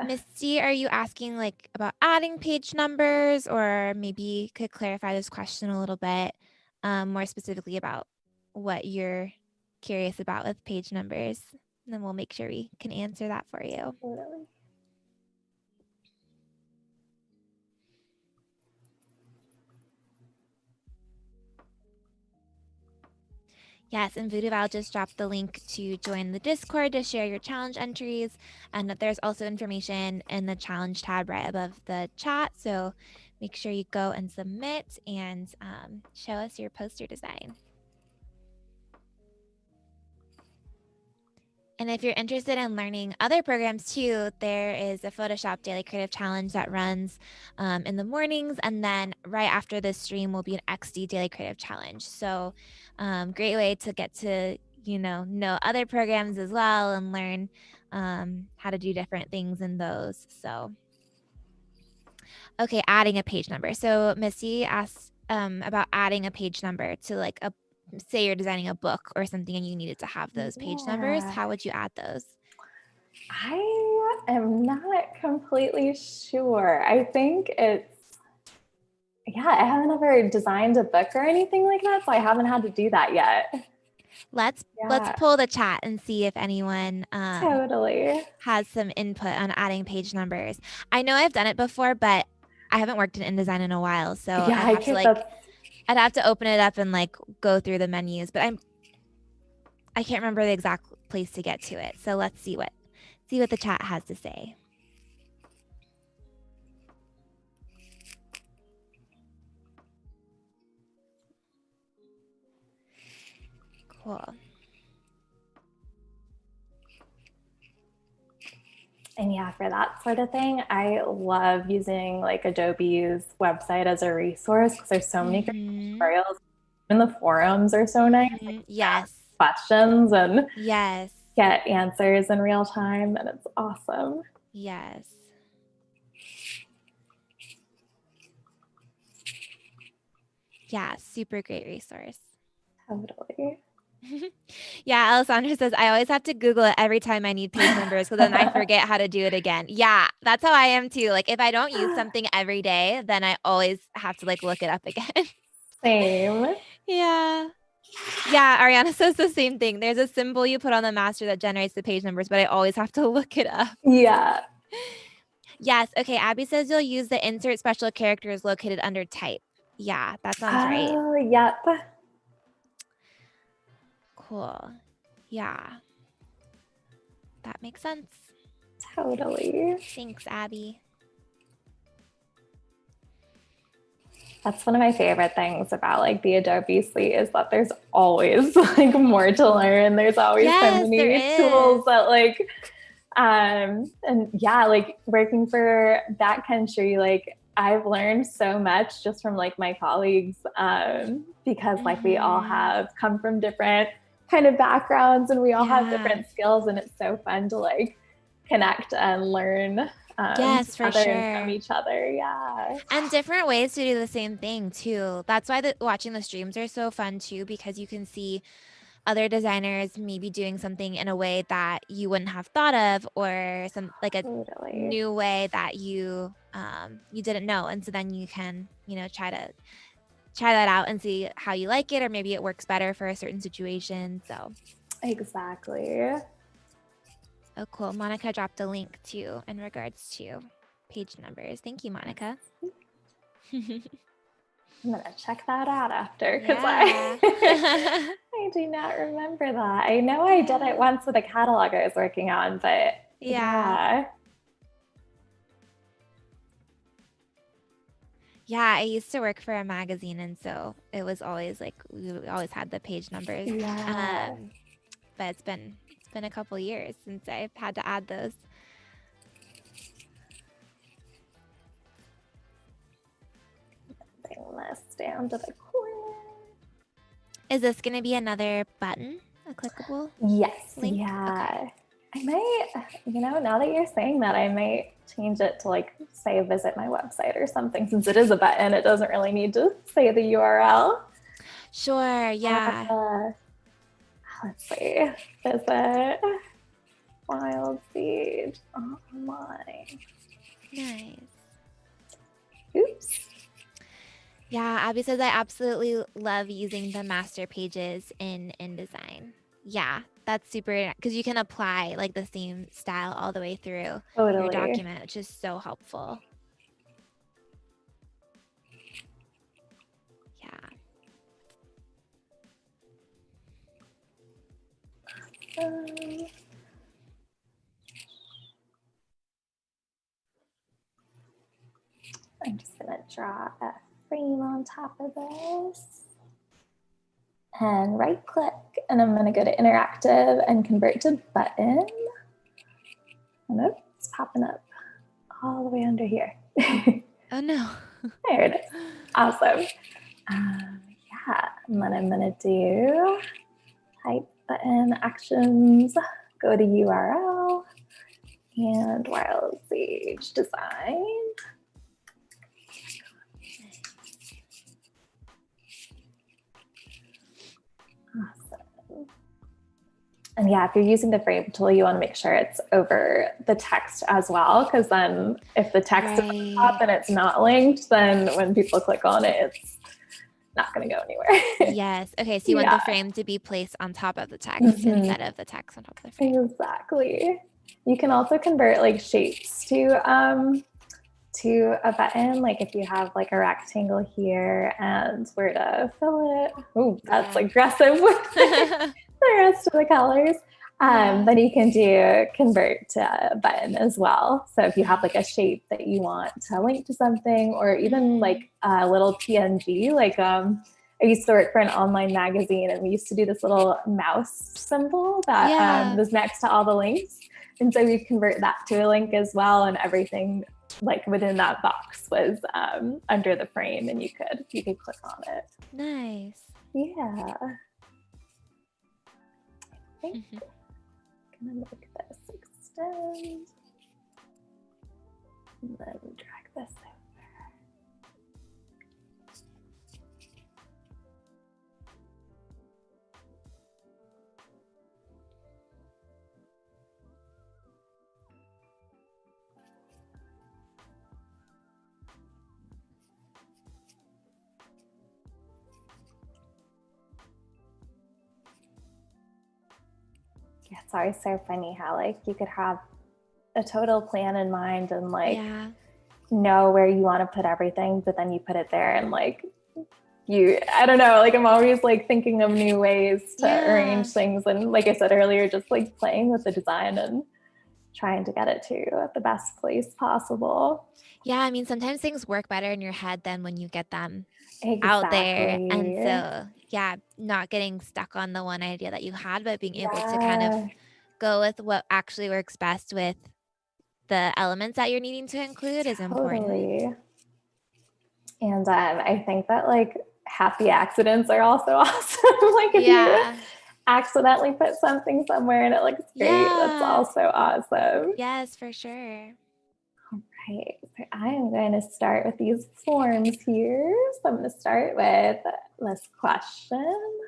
Misty, are you asking like about adding page numbers, or maybe you could clarify this question a little bit more specifically about what you're curious about with page numbers? And then we'll make sure we can answer that for you. Totally. Yes, and Voodoo Val just dropped the link to join the Discord to share your challenge entries. And there's also information in the challenge tab right above the chat. So make sure you go and submit and show us your poster design. And if you're interested in learning other programs too, there is a Photoshop Daily Creative Challenge that runs in the mornings. And then right after this stream will be an XD Daily Creative Challenge. So great way to get to, know other programs as well and learn how to do different things in those. So, okay, adding a page number. So Missy asked about adding a page number to like say you're designing a book or something and you needed to have those page numbers, Yeah. how would you add those? I am not completely sure. I think I haven't ever designed a book or anything like that, so I haven't had to do that yet. Let's Yeah, pull the chat and see if anyone totally. has some input on adding page numbers. I know I've done it before, but I haven't worked in InDesign in a while, so Yeah, I think that's I'd have to open it up and like go through the menus, but I can't remember the exact place to get to it. So let's see what the chat has to say. Cool. And yeah, for that sort of thing, I love using like Adobe's website as a resource because there's so many great tutorials. And the forums are so nice. Like, Yes. questions and yes. get answers in real time, and it's awesome. Yes. Yeah, super great resource. Totally. Yeah, Alessandra says, I always have to Google it every time I need page numbers because then I forget how to do it again. Yeah, that's how I am too. Like if I don't use something every day, then I always have to like look it up again. Same. Yeah. Yeah, Ariana says the same thing. There's a symbol you put on the master that generates the page numbers, but I always have to look it up. Yeah. Yes. Okay. Abby says you'll use the insert special characters located under type. Yeah, that sounds right. Oh, yep. Cool. Yeah. That makes sense. Totally. Thanks, Abby. That's one of my favorite things about like the Adobe suite is that there's always like more to learn. There's always so many tools that like and yeah, like working for backcountry, like I've learned so much just from like my colleagues because like we all have come from different kind of backgrounds and we all have different skills, and it's so fun to like connect and learn yes, for sure. from each other. Yeah. And different ways to do the same thing too. That's why watching the streams are so fun too, because you can see other designers maybe doing something in a way that you wouldn't have thought of, or some like a new way that you didn't know. And so then you can, try that out and see how you like it, or maybe it works better for a certain situation. So exactly. Oh, cool. Monica dropped a link too in regards to page numbers. Thank you, Monica. I'm going to check that out after because I do not remember that. I know I did it once with a catalog I was working on, but yeah. Yeah, I used to work for a magazine, and so it was always like we always had the page numbers. Yeah. But it's been a couple years since I've had to add those. Bring this down to the corner. Is this going to be another button, a clickable? Yes. Link? Yeah. Okay. I might, now that you're saying that, I might change it to like say visit my website or something. Since it is a button, it doesn't really need to say the URL. Sure. Yeah. Let's see. Visit Wild Seed online. Nice. Oops. Yeah, Abby says I absolutely love using the master pages in InDesign. Yeah, that's super, because you can apply like the same style all the way through your document, which is so helpful. Yeah. I'm just going to draw a frame on top of this and right click, and I'm going to go to interactive and convert to button. And it's popping up all the way under here. Oh no. There it is. Awesome. Yeah, and then I'm going to do type button actions, go to URL, and Wild Sage Design. And yeah, if you're using the frame tool, you want to make sure it's over the text as well. Because then if the text is on the top and it's not linked, then when people click on it, it's not going to go anywhere. Yes. Okay. So you want the frame to be placed on top of the text instead of the text on top of the frame. Exactly. You can also convert like shapes to a button. Like if you have like a rectangle here and where to fill it. Oh, that's aggressive with the rest of the colors. Then you can convert to a button as well. So if you have like a shape that you want to link to something, or even like a little PNG, like I used to work for an online magazine, and we used to do this little mouse symbol that was next to all the links. And so we convert that to a link as well, and everything like within that box was under the frame, and you could click on it. Nice. Yeah. I think I'm gonna make this extend and then drag this over. Yeah, it's always so funny how like you could have a total plan in mind and like know where you want to put everything, but then you put it there and like I don't know, like I'm always like thinking of new ways to arrange things. And like I said earlier, just like playing with the design and trying to get it to the best place possible. Yeah, I mean, sometimes things work better in your head than when you get them out there. And so, yeah, not getting stuck on the one idea that you had, but being able to kind of go with what actually works best with the elements that you're needing to include is important. And I think that like happy accidents are also awesome. Like if you accidentally put something somewhere and it looks great, that's also awesome. Yes, for sure. All right, so I am going to start with these forms here. So I'm going to start with this question.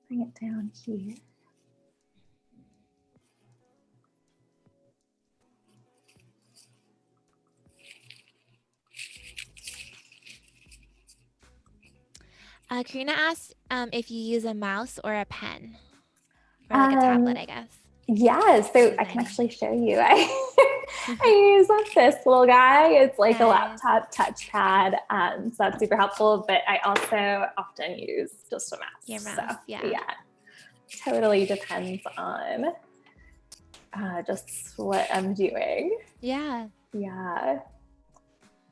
Bring it down here. Karina asked if you use a mouse or a pen, or like a tablet, I guess. Yeah, so I can actually show you. I use this little guy. It's like a laptop touchpad, so that's super helpful. But I also often use just a mouse. Your mouse, so, yeah. Totally depends on just what I'm doing. Yeah.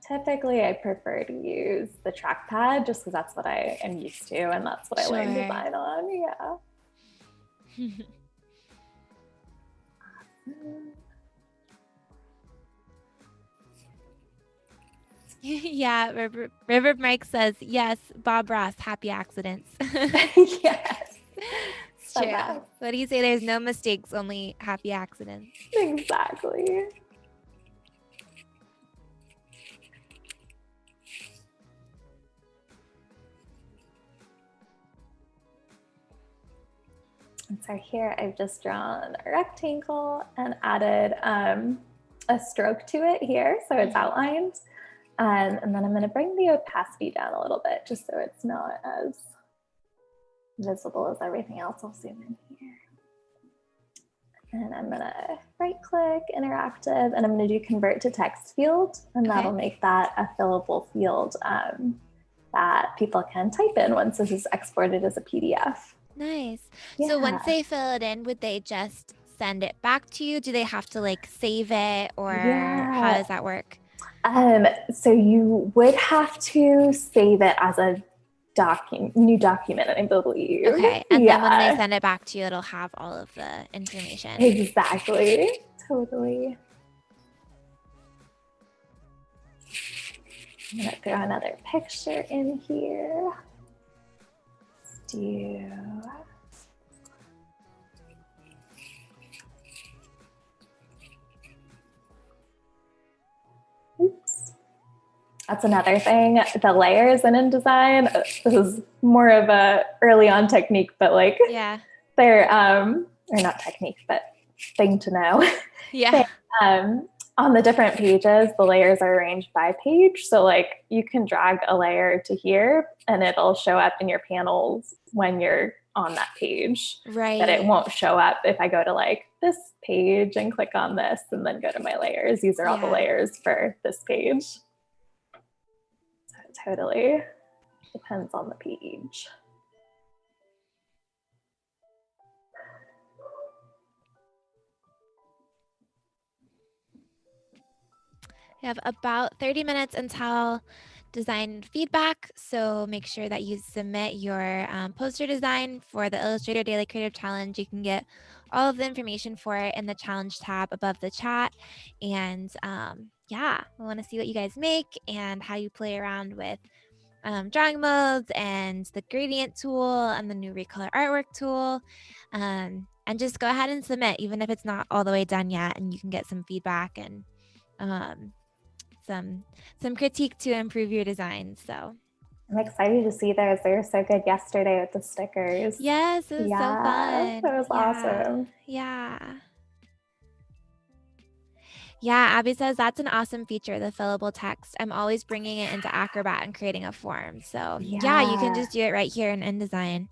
Typically, I prefer to use the trackpad just because that's what I am used to, and that's what I learned design on. Yeah, River Mike says, yes, Bob Ross, happy accidents. Yes. It's true. What do you say? There's no mistakes, only happy accidents. Exactly. And so here I've just drawn a rectangle and added a stroke to it here, so it's outlined. And then I'm going to bring the opacity down a little bit just so it's not as visible as everything else. I'll zoom in here. And I'm going to right click, interactive, and I'm going to do convert to text field, and that'll make that a fillable field that people can type in once this is exported as a PDF. Nice. So once they fill it in, would they just send it back to you? Do they have to like save it, or how does that work? So you would have to save it as a new document, I believe. Okay. And then when they send it back to you, it'll have all of the information. Exactly. Totally. I'm going to throw another picture in here. Let's do... Oops. That's another thing. The layers in InDesign, this is more of a early on technique, but like they're, or not technique, but thing to know. Yeah. They, on the different pages, the layers are arranged by page. So like you can drag a layer to here and it'll show up in your panels when you're on that page. Right. But it won't show up if I go to like this page and click on this and then go to my layers. These are all the layers for this page. So it totally depends on the page. We have about 30 minutes until design feedback. So make sure that you submit your poster design for the Illustrator Daily Creative Challenge. You can get all of the information for it in the challenge tab above the chat. And yeah, we want to see what you guys make and how you play around with drawing modes and the gradient tool and the new recolor artwork tool. And just go ahead and submit, even if it's not all the way done yet, and you can get some feedback and some critique to improve your design. So I'm excited to see those. They were so good yesterday with the stickers. Yes, it was so fun. That was awesome. Yeah. Abby says that's an awesome feature, the fillable text. I'm always bringing it into Acrobat and creating a form. So yeah, you can just do it right here in InDesign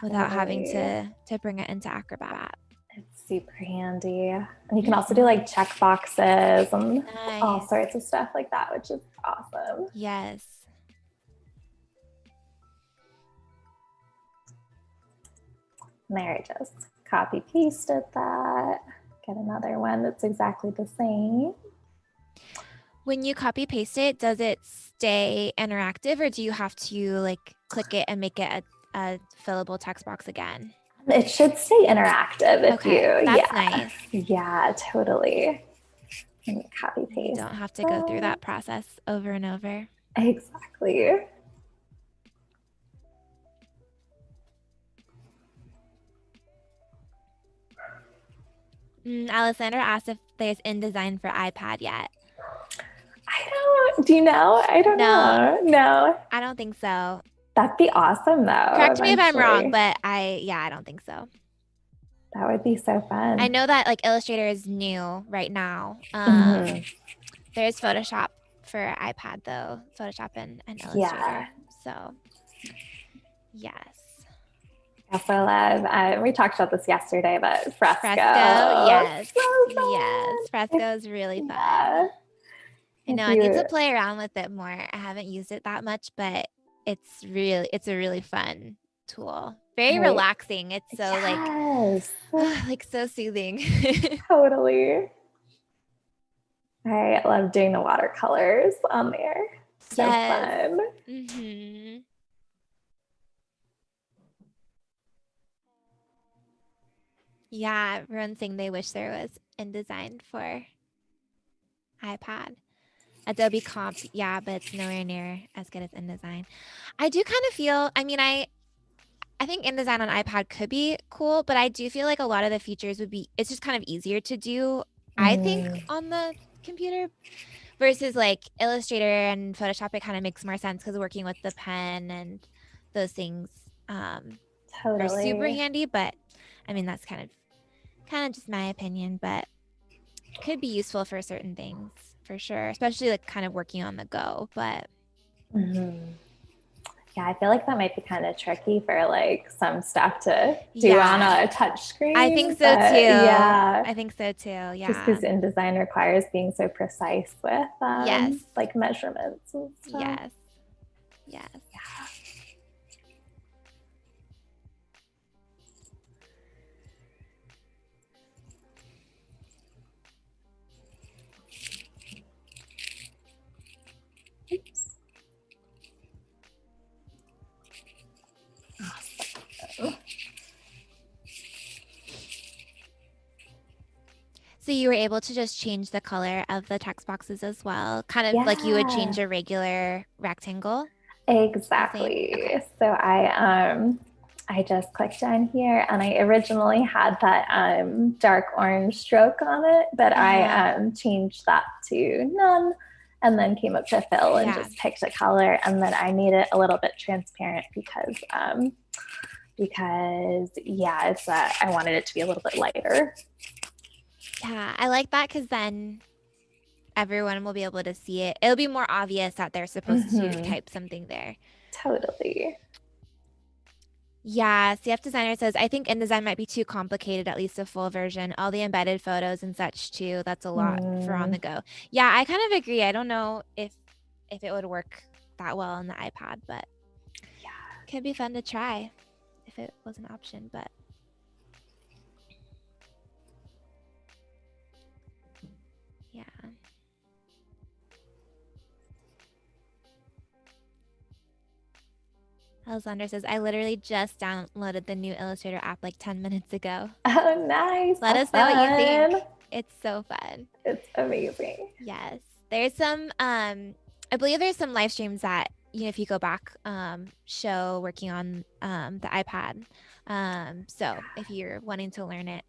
without having to bring it into Acrobat. It's super handy. And you can also do like check boxes and all sorts of stuff like that, which is awesome. Yes. And there I just copy pasted that. Get another one that's exactly the same. When you copy paste it, does it stay interactive or do you have to like click it and make it a fillable text box again? It should stay interactive if that's nice. Yeah, totally. Let me copy paste. You don't have to go through that process over and over. Exactly. Alessandra asked if there's InDesign for iPad yet. Do you know? I don't know. No. I don't think so. That'd be awesome though. Correct me if I'm wrong, but I don't think so. That would be so fun. I know that like Illustrator is new right now. There's Photoshop for iPad though, Photoshop and Illustrator. Yeah. So yes. I also love, we talked about this yesterday, but Fresco. Yes. Yes. Fresco is really fun. Yeah. I know I need to play around with it more. I haven't used it that much, but it's a really fun tool. Very relaxing. It's so like so soothing. Totally. I love doing the watercolors on there. So fun. Mm-hmm. Yeah, everyone's saying they wish there was InDesign for iPad. Adobe Comp, yeah, but it's nowhere near as good as InDesign. I do kind of feel, I mean, I think InDesign on iPad could be cool, but I do feel like a lot of the features it's just kind of easier to do, I think, on the computer versus like Illustrator and Photoshop. It kind of makes more sense because working with the pen and those things are super handy, but I mean, that's kind of just my opinion, but could be useful for certain things for sure, especially like kind of working on the go. But yeah, I feel like that might be kind of tricky for like some stuff to do on a touch screen. I think so too. Yeah, I think so too. Yeah, just because InDesign requires being so precise with like measurements and stuff. Yes. Yeah. So you were able to just change the color of the text boxes as well, kind of like you would change a regular rectangle? Exactly. Okay. So I just clicked on here and I originally had that dark orange stroke on it, but I changed that to none and then came up to fill and just picked a color, and then I made it a little bit transparent because because yeah, it's I wanted it to be a little bit lighter. Yeah, I like that because then everyone will be able to see it. It'll be more obvious that they're supposed to type something there. Totally. Yeah, CF Designer says, I think InDesign might be too complicated, at least a full version. All the embedded photos and such too. That's a lot for on the go. Yeah, I kind of agree. I don't know if it would work that well on the iPad, but yeah, it could be fun to try if it was an option, but yeah. Alexander says, I literally just downloaded the new Illustrator app like 10 minutes ago. Oh, nice. Let us know what you think. It's so fun. It's amazing. Yes. There's some, I believe there's some live streams that, if you go back, show working on the iPad. So if you're wanting to learn it,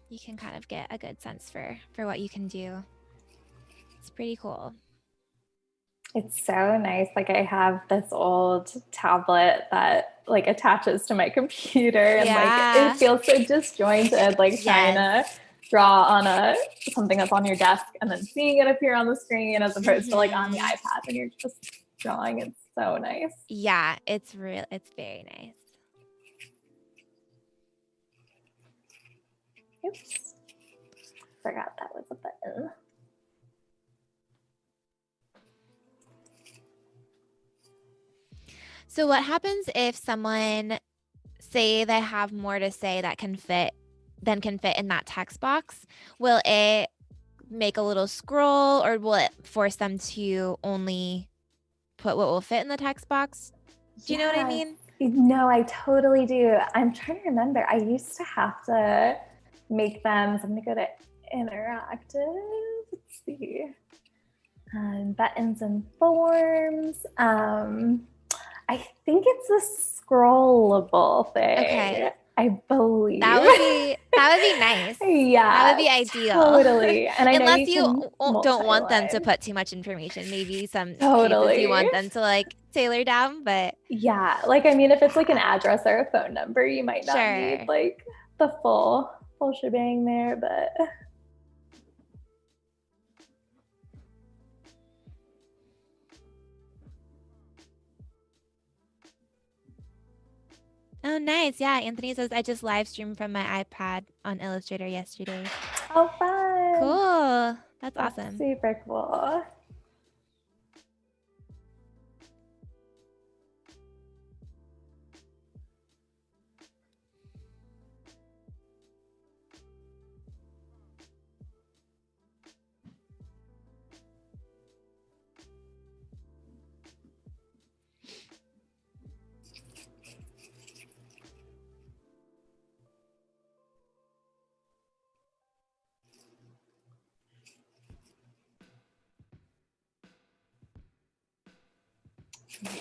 you can kind of get a good sense for what you can do. It's pretty cool. It's so nice. Like I have this old tablet that like attaches to my computer and like it feels so disjointed, like trying to draw on something that's on your desk and then seeing it appear on the screen as opposed to like on the iPad when you're just drawing. It's so nice. Yeah, it's very nice. Oops. Forgot that was a button. So what happens if someone, say they have more to say that can fit in that text box? Will it make a little scroll, or will it force them to only put what will fit in the text box? Do you know what I mean? No, I totally do. I'm trying to remember. I used to have to make them, so I'm gonna go to interactive. Let's see. Buttons and forms. I think it's a scrollable thing. Okay. I believe that would be nice. Yeah, that would be ideal. Totally. And I unless know you don't want them to put too much information. Maybe some cases you want them to like tailor down, but yeah, like I mean, if it's like an address or a phone number, you might not need like the full shebang there, but. Oh, nice. Yeah, Anthony says, I just live streamed from my iPad on Illustrator yesterday. Oh, fun. Cool. That's awesome. Super cool.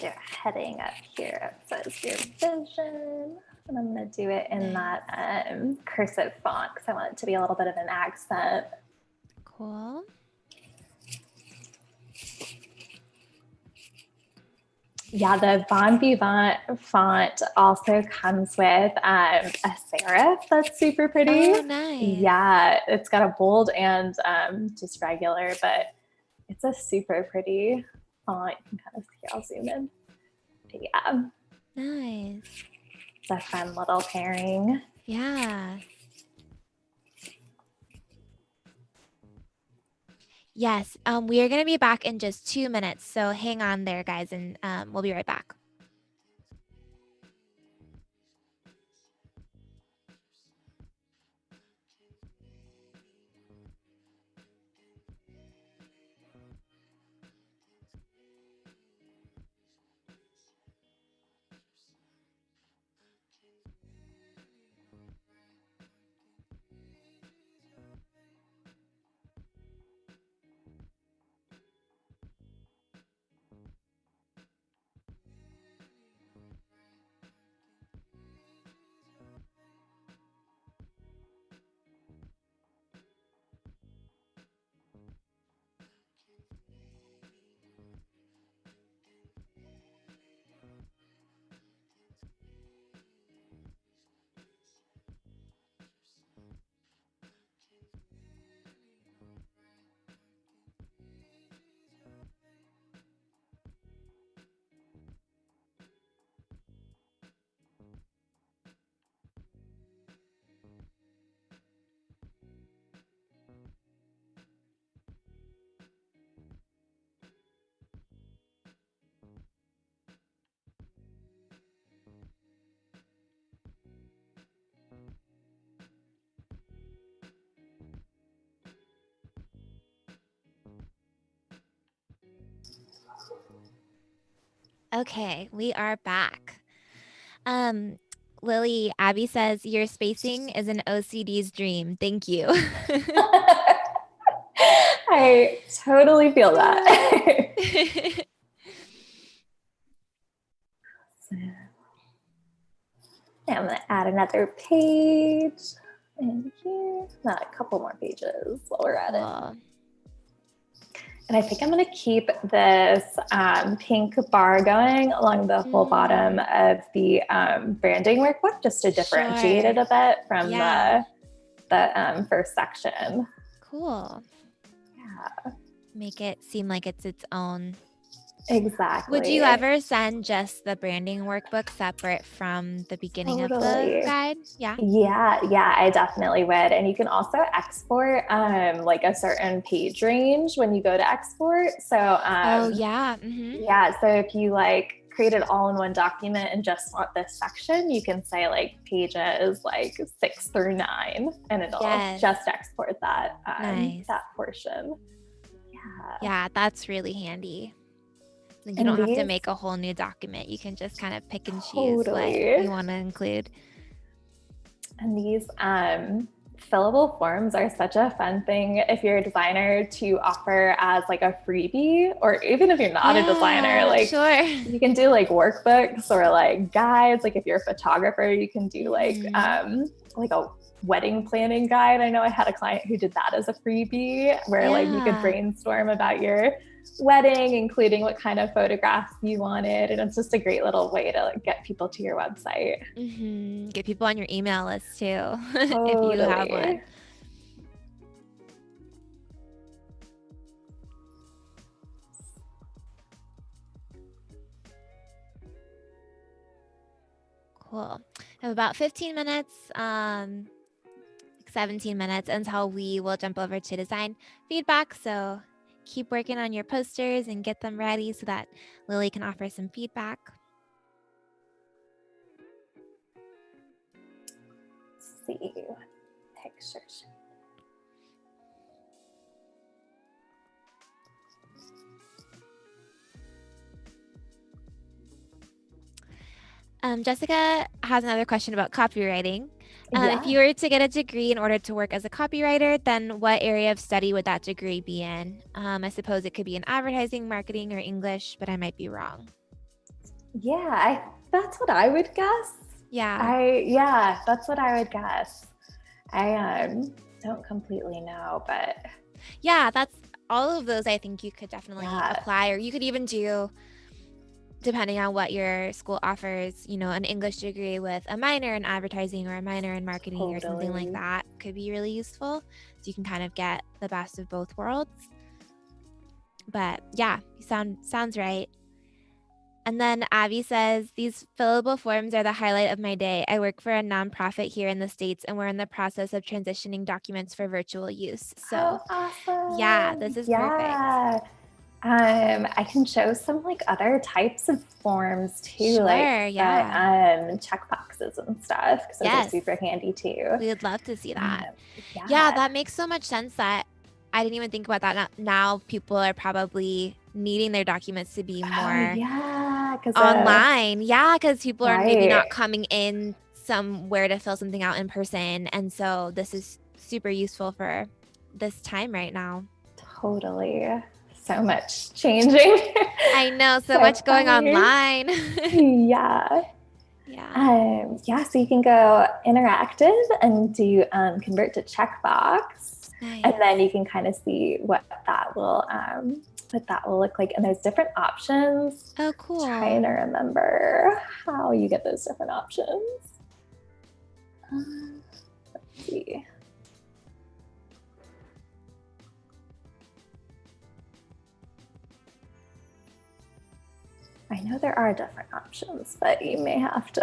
They're heading up here. It says your vision. And I'm going to do it in that cursive font because I want it to be a little bit of an accent. Cool. Yeah, the Bon Vivant font also comes with a serif that's super pretty. Oh, nice. Yeah, it's got a bold and just regular, but it's a super pretty font. You can kind of see, I'll zoom in. But yeah. Nice. It's a fun little pairing. Yeah. Yes, we are going to be back in just 2 minutes, so hang on there, guys, and we'll be right back. Okay, we are back. Um, Lily, Abby says your spacing is an OCD's dream. Thank you. I totally feel that. So, I'm going to add another page in here. Not a couple more pages while we're at it. Cool. And I think I'm going to keep this pink bar going along the whole bottom of the branding workbook, just to differentiate it a bit from the first section. Cool. Yeah. Make it seem like it's its own. Exactly. Would you ever send just the branding workbook separate from the beginning of the guide? Yeah. Yeah, I definitely would. And you can also export like a certain page range when you go to export. So yeah, so if you like create it all in one document and just want this section, you can say like pages like 6 through 9, and it'll just export that that portion. Yeah, that's really handy. You don't have to make a whole new document. You can just kind of pick and choose what you want to include. And these fillable forms are such a fun thing if you're a designer to offer as like a freebie, or even if you're not a designer, like you can do like workbooks or like guides. Like if you're a photographer, you can do like a wedding planning guide. I know I had a client who did that as a freebie, where like you could brainstorm about your wedding, including what kind of photographs you wanted. And it's just a great little way to like get people to your website. Get people on your email list too, if you have one. Cool. I have about 15 minutes, 17 minutes until we will jump over to design feedback. So keep working on your posters and get them ready so that Lily can offer some feedback. Let's see, pictures. Jessica has another question about copywriting. If you were to get a degree in order to work as a copywriter, then what area of study would that degree be in? I suppose it could be in advertising, marketing, or English, but I might be wrong. Yeah, that's what I would guess. Yeah. That's what I would guess. I don't completely know, but yeah, that's all of those. I think you could definitely apply, or you could even do, depending on what your school offers, you know, an English degree with a minor in advertising or a minor in marketing or something like that could be really useful. So you can kind of get the best of both worlds. But yeah, sounds right. And then Abby says, these fillable forms are the highlight of my day. I work for a nonprofit here in the States, and we're in the process of transitioning documents for virtual use. So awesome. Yeah, this is perfect. I can show some like other types of forms too, like check boxes and stuff, because those are super handy too. We would love to see that. Yeah, that makes so much sense that I didn't even think about that. Now people are probably needing their documents to be more online. Because people are maybe not coming in somewhere to fill something out in person. And so this is super useful for this time right now. Totally. So much changing. I know, so much going online. So you can go interactive and do convert to checkbox. And then you can kind of see what that will look like. And there's different options. Oh, cool. Trying to remember how you get those different options. Let's see. I know there are different options, but you may have to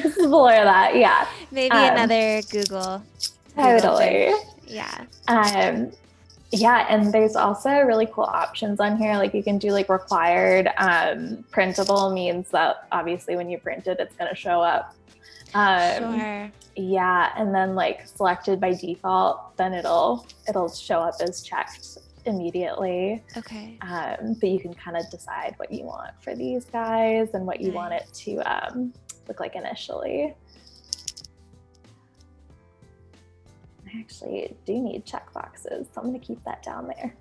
explore that. Yeah. Maybe another Google. Totally. Yeah. And there's also really cool options on here. Like you can do like required printable, means that obviously when you print it, it's going to show up. Yeah. And then like selected by default, then it'll show up as checked immediately. Okay. But you can kind of decide what you want for these guys and what you want it to look like initially. I actually do need checkboxes, so I'm going to keep that down there.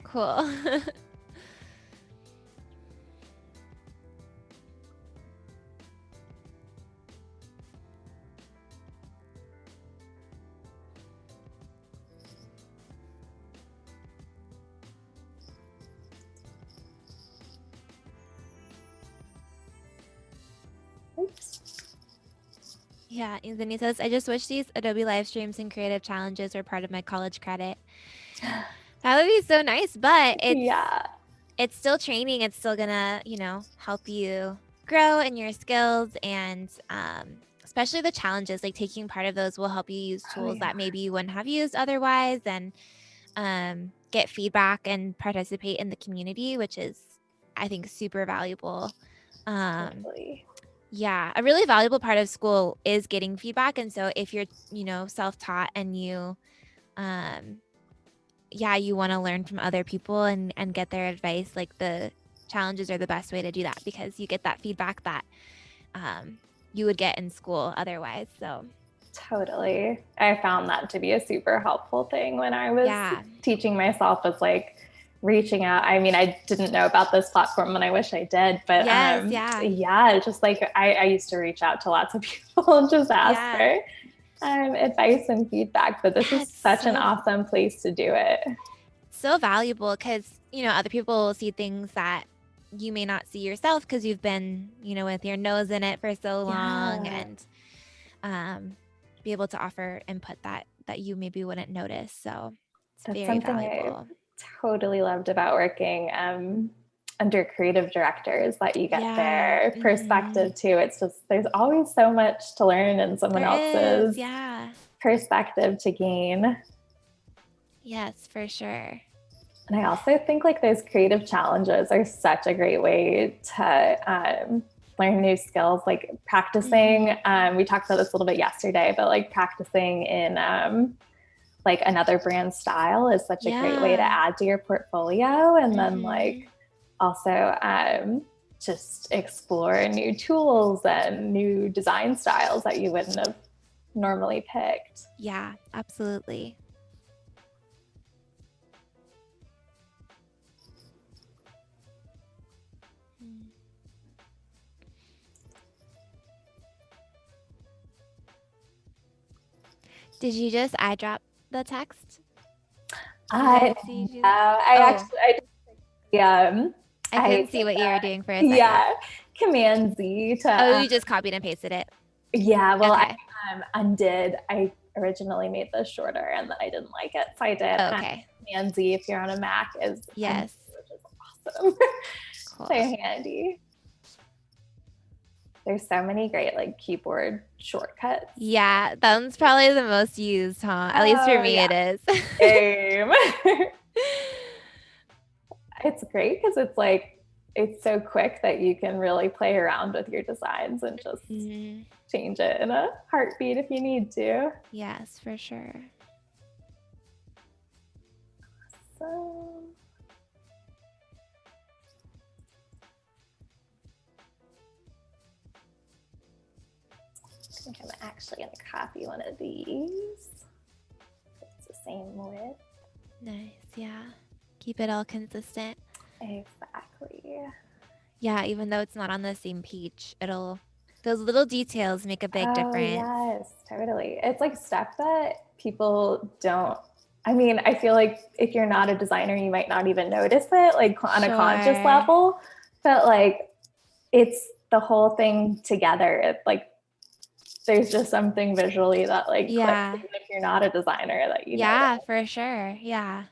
Cool. Oops. Yeah, Anthony says, I just wish these Adobe live streams and creative challenges were part of my college credit. That would be so nice, but it's still training. It's still gonna, help you grow in your skills, and especially the challenges, like taking part of those will help you use tools that maybe you wouldn't have used otherwise, and get feedback and participate in the community, which is, I think, super valuable. Yeah, a really valuable part of school is getting feedback. And so if you're, self-taught and you want to learn from other people and get their advice, like the challenges are the best way to do that, because you get that feedback that you would get in school otherwise. So totally. I found that to be a super helpful thing when I was teaching myself, was like reaching out. I mean, I didn't know about this platform and I wish I did, but just like I used to reach out to lots of people and just ask for advice and feedback, but this is such an awesome place to do it. So valuable, because, other people will see things that you may not see yourself because you've been, with your nose in it for so long, and be able to offer input that you maybe wouldn't notice. So it's very valuable. I totally loved about working under creative directors, that you get their perspective too. It's just, there's always so much to learn and someone else's perspective to gain. Yes, for sure. And I also think like those creative challenges are such a great way to learn new skills, like practicing. We talked about this a little bit yesterday, but like practicing in like another brand style is such a great way to add to your portfolio. And then like also just explore new tools and new design styles that you wouldn't have normally picked. Yeah, absolutely. Did you just eyedrop the text? I couldn't see what you were doing for a second. Yeah, Command Z to. You just copied and pasted it. Yeah, well, I undid. I originally made this shorter and then I didn't like it, so I did. Command Z, if you're on a Mac, is which is awesome. Cool. So handy. There's so many great like keyboard shortcuts. Yeah, that one's probably the most used, huh? At least for me, it is. Same. It's great because it's like, it's so quick that you can really play around with your designs and just change it in a heartbeat if you need to. Yes, for sure. Awesome. I think I'm actually going to copy one of these. It's the same width. Nice, yeah. Keep it all consistent. Exactly. Yeah, even though it's not on the same page, those little details make a big difference. Yes, totally. It's like stuff that people don't, I mean, I feel like if you're not a designer, you might not even notice it, like on a conscious level, but like it's the whole thing together. It's like, there's just something visually that like clicks, even if you're not a designer, that you know. For sure. Yeah.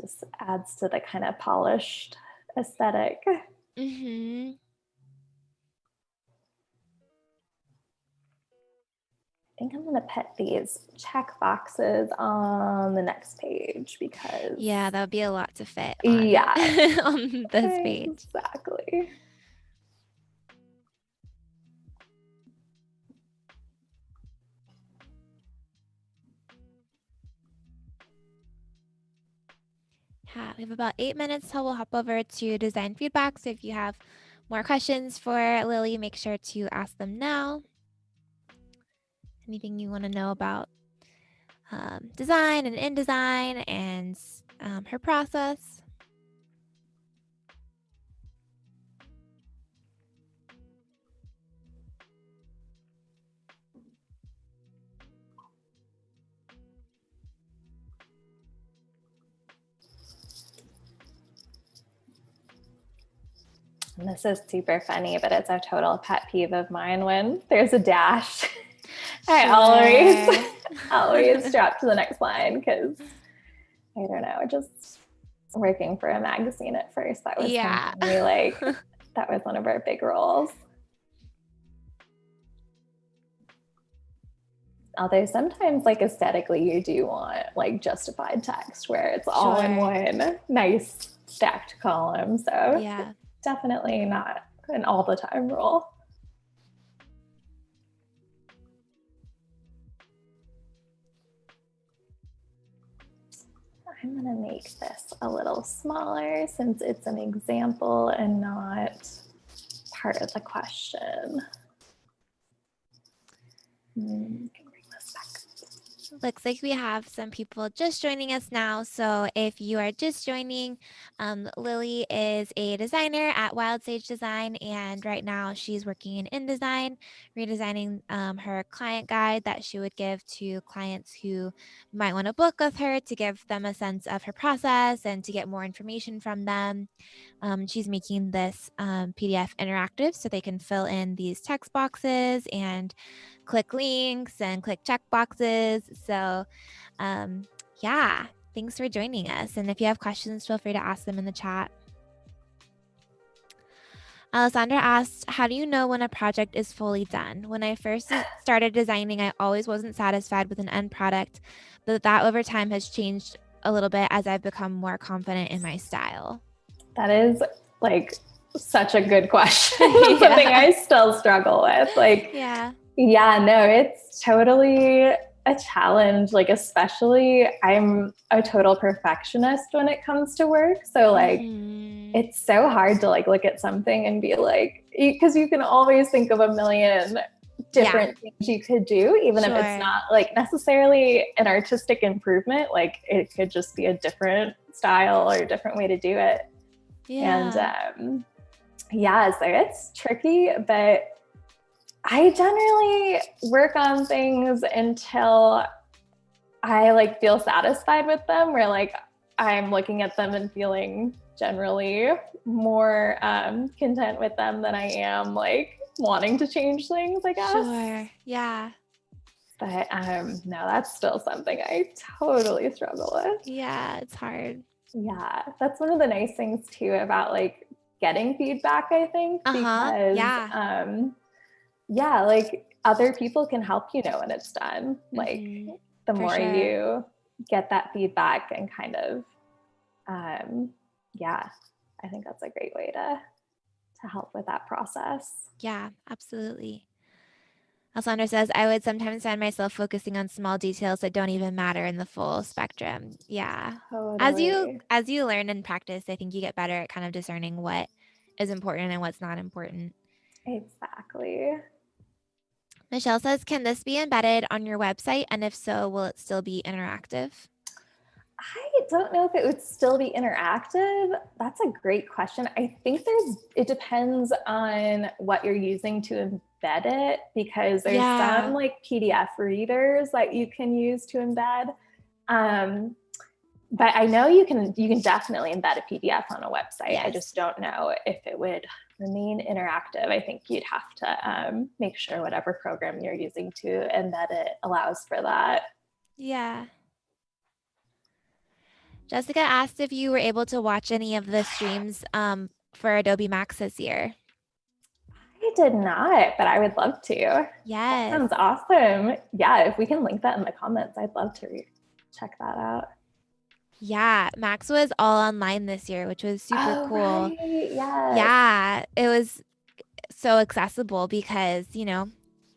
Just adds to the kind of polished aesthetic. I think I'm going to put these check boxes on the next page because that would be a lot to fit on, on this page. Exactly. Yeah, we have about 8 minutes till we'll hop over to design feedback. So if you have more questions for Lily, make sure to ask them now. Anything you want to know about design and InDesign and her process. And this is super funny, but it's a total pet peeve of mine when there's a dash. I always drop to the next line because I don't know, just working for a magazine at first, that was definitely like, that was one of our big roles. Although sometimes like aesthetically you do want like justified text where it's all in one nice stacked column. So definitely not an all the time role. I'm gonna make this a little smaller since it's an example and not part of the question. Looks like we have some people just joining us now. So if you are just joining, Lily is a designer at Wild Sage Design, and right now she's working in InDesign, redesigning her client guide that she would give to clients who might want to book with her to give them a sense of her process and to get more information from them. She's making this PDF interactive so they can fill in these text boxes and click links and click check boxes. So yeah, thanks for joining us. And if you have questions, feel free to ask them in the chat. Alessandra asked, how do you know when a project is fully done? When I first started designing, I always wasn't satisfied with an end product, but that over time has changed a little bit as I've become more confident in my style. That is like such a good question. Something I still struggle with. Like, no, it's totally a challenge. Like, especially I'm a total perfectionist when it comes to work. So like, it's so hard to like look at something and be like, because you can always think of a million different things you could do, even if it's not like necessarily an artistic improvement. Like it could just be a different style or a different way to do it. And so it's tricky, but I generally work on things until I like feel satisfied with them, where like I'm looking at them and feeling generally more content with them than I am like wanting to change things, I guess. Sure. Yeah. But no, that's still something I totally struggle with. Yeah, it's hard. Yeah, that's one of the nice things too about like getting feedback, I think, because like other people can help you know when it's done. Like the more you get that feedback and kind of I think that's a great way to help with that process. Yeah, absolutely. Alessandra says, I would sometimes find myself focusing on small details that don't even matter in the full spectrum. Yeah. Totally. As you learn and practice, I think you get better at kind of discerning what is important and what's not important. Exactly. Michelle says, can this be embedded on your website? And if so, will it still be interactive? I don't know if it would still be interactive. That's a great question. I think it depends on what you're using to embed it, because there's some like PDF readers that you can use to embed. But I know you can definitely embed a PDF on a website. I just don't know if it would remain interactive. I think you'd have to make sure whatever program you're using to embed it allows for that. Yeah. Jessica asked if you were able to watch any of the streams for Adobe Max this year. I did not, but I would love to. Yes. That sounds awesome. Yeah, if we can link that in the comments, I'd love to check that out. Yeah, Max was all online this year, which was super cool. Right. Yes. Yeah, it was so accessible because, you know,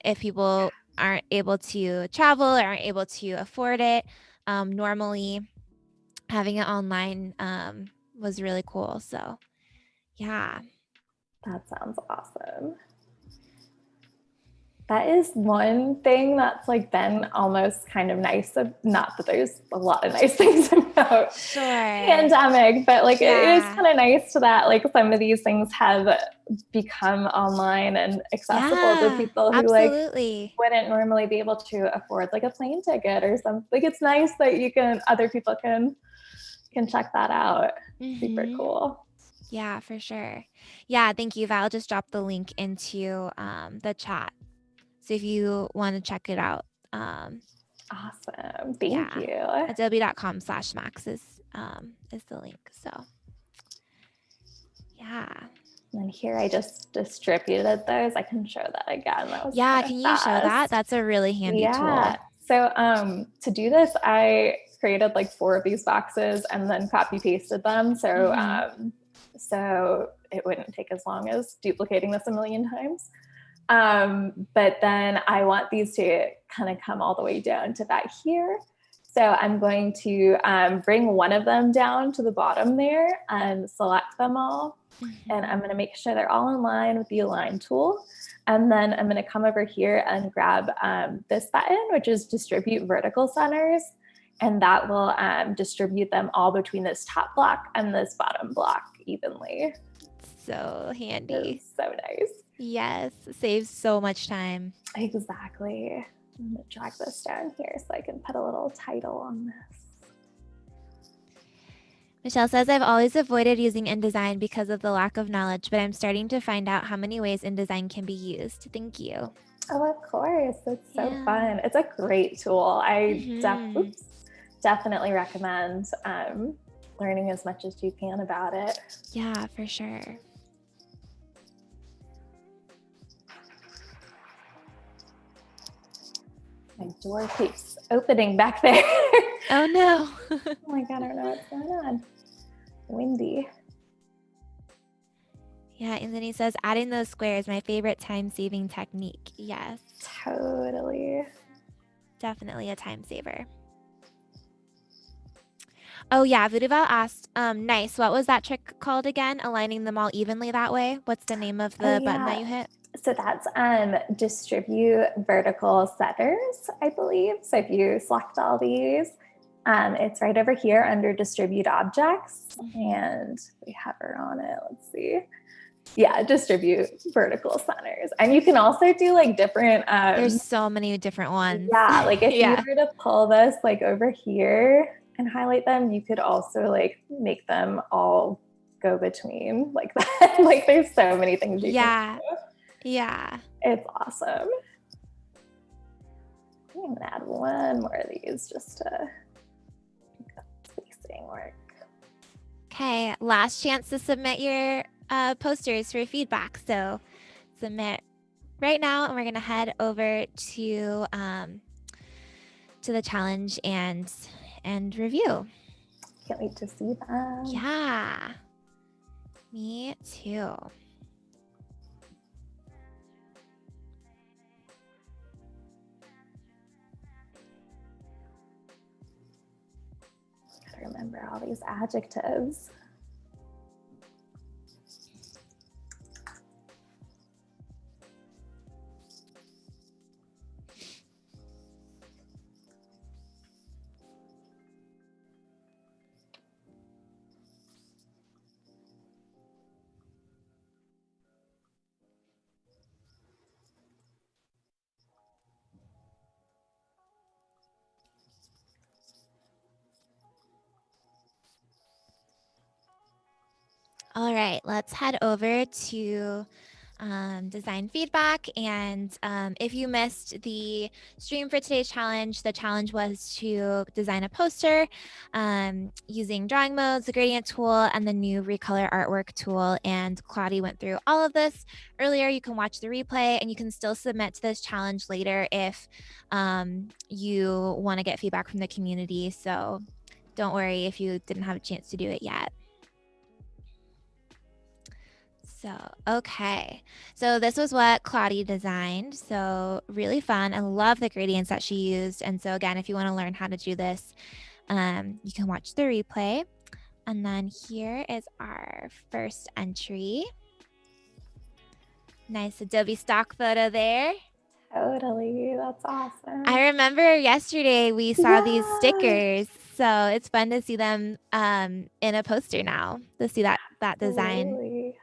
if people aren't able to travel or aren't able to afford it, normally having it online was really cool. So yeah. That sounds awesome. That is one thing that's like been almost kind of nice. Not that there's a lot of nice things about pandemic, but like it is kind of nice to that like some of these things have become online and accessible to people who like wouldn't normally be able to afford like a plane ticket or something. Like it's nice that you can, other people can check that out. Super cool. Yeah, for sure. Yeah, thank you, Val. Just drop the link into the chat. So if you want to check it out. Awesome. Thank you. Adobe.com/max is the link. So yeah. And here I just distributed those. I can show that again. That was can you show that? That's a really handy tool. So to do this, I created like 4 of these boxes and then copy pasted them. So so it wouldn't take as long as duplicating this a million times. But then I want these to kind of come all the way down to about here. So I'm going to bring one of them down to the bottom there and select them all. And I'm going to make sure they're all in line with the align tool. And then I'm going to come over here and grab this button, which is distribute vertical centers. And that will distribute them all between this top block and this bottom block evenly. So handy. It's so nice. Yes, it saves so much time. Exactly. I'm going to drag this down here so I can put a little title on this. Michelle says, I've always avoided using InDesign because of the lack of knowledge, but I'm starting to find out how many ways InDesign can be used. Thank you. Oh, of course. It's so fun. It's a great tool. I definitely recommend learning as much as you can about it. Yeah, for sure. My door keeps opening back there. Oh no. Oh my God, I don't know what's going on. Windy. Yeah, and then he says, adding those squares, my favorite time-saving technique. Yes. Totally. Definitely a time saver. Oh yeah, Vuduval asked, nice. What was that trick called again? Aligning them all evenly that way? What's the name of the button that you hit? So that's distribute vertical centers, I believe. So if you select all these, it's right over here under distribute objects, and we hover on it. Let's see. Yeah, distribute vertical centers. And you can also do like different there's so many different ones. Yeah, like if you were to pull this like over here and highlight them, you could also like make them all go between like that. Like there's so many things you can do. Yeah. It's awesome. I'm gonna add one more of these just to make that spacing work. Okay, last chance to submit your posters for feedback. So submit right now, and we're gonna head over to the challenge and review. Can't wait to see them. Yeah, me too. Gotta remember all these adjectives. All right, let's head over to design feedback. And if you missed the stream for today's challenge, the challenge was to design a poster using drawing modes, the gradient tool, and the new recolor artwork tool. And Claudia went through all of this earlier. You can watch the replay, and you can still submit to this challenge later if you want to get feedback from the community. So don't worry if you didn't have a chance to do it yet. So, okay. So this was what Claudia designed. So really fun. I love the gradients that she used. And so again, if you want to learn how to do this, You can watch the replay. And then here is our first entry. Nice Adobe stock photo there. Totally. That's awesome. I remember yesterday we saw these stickers, so it's fun to see them in a poster now, to see that design. Absolutely.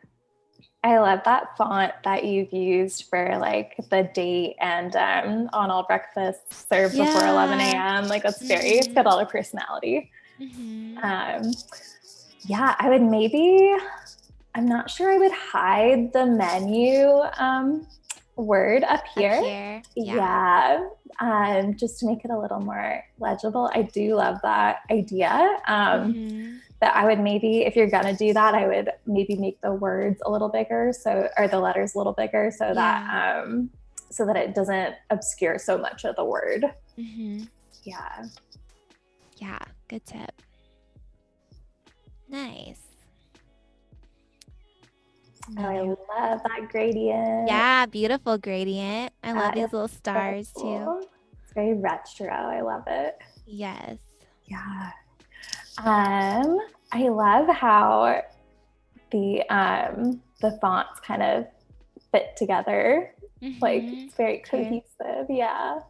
I love that font that you've used for like the date and on all breakfasts served before 11 a.m. Like that's very, it's got a lot of personality. Yeah, I would maybe, I'm not sure I would hide the menu word up here. Yeah. Just to make it a little more legible. I do love that idea. But I would maybe, if you're gonna do that, I would maybe make the words a little bigger, or the letters a little bigger, so that it doesn't obscure so much of the word. Yeah. Yeah, good tip. Nice. Oh, I love that gradient. Yeah, beautiful gradient. I love these little stars so cool. Too. It's very retro. I love it. Yes. Yeah. I love how the fonts kind of fit together. Like it's very cohesive. Yeah.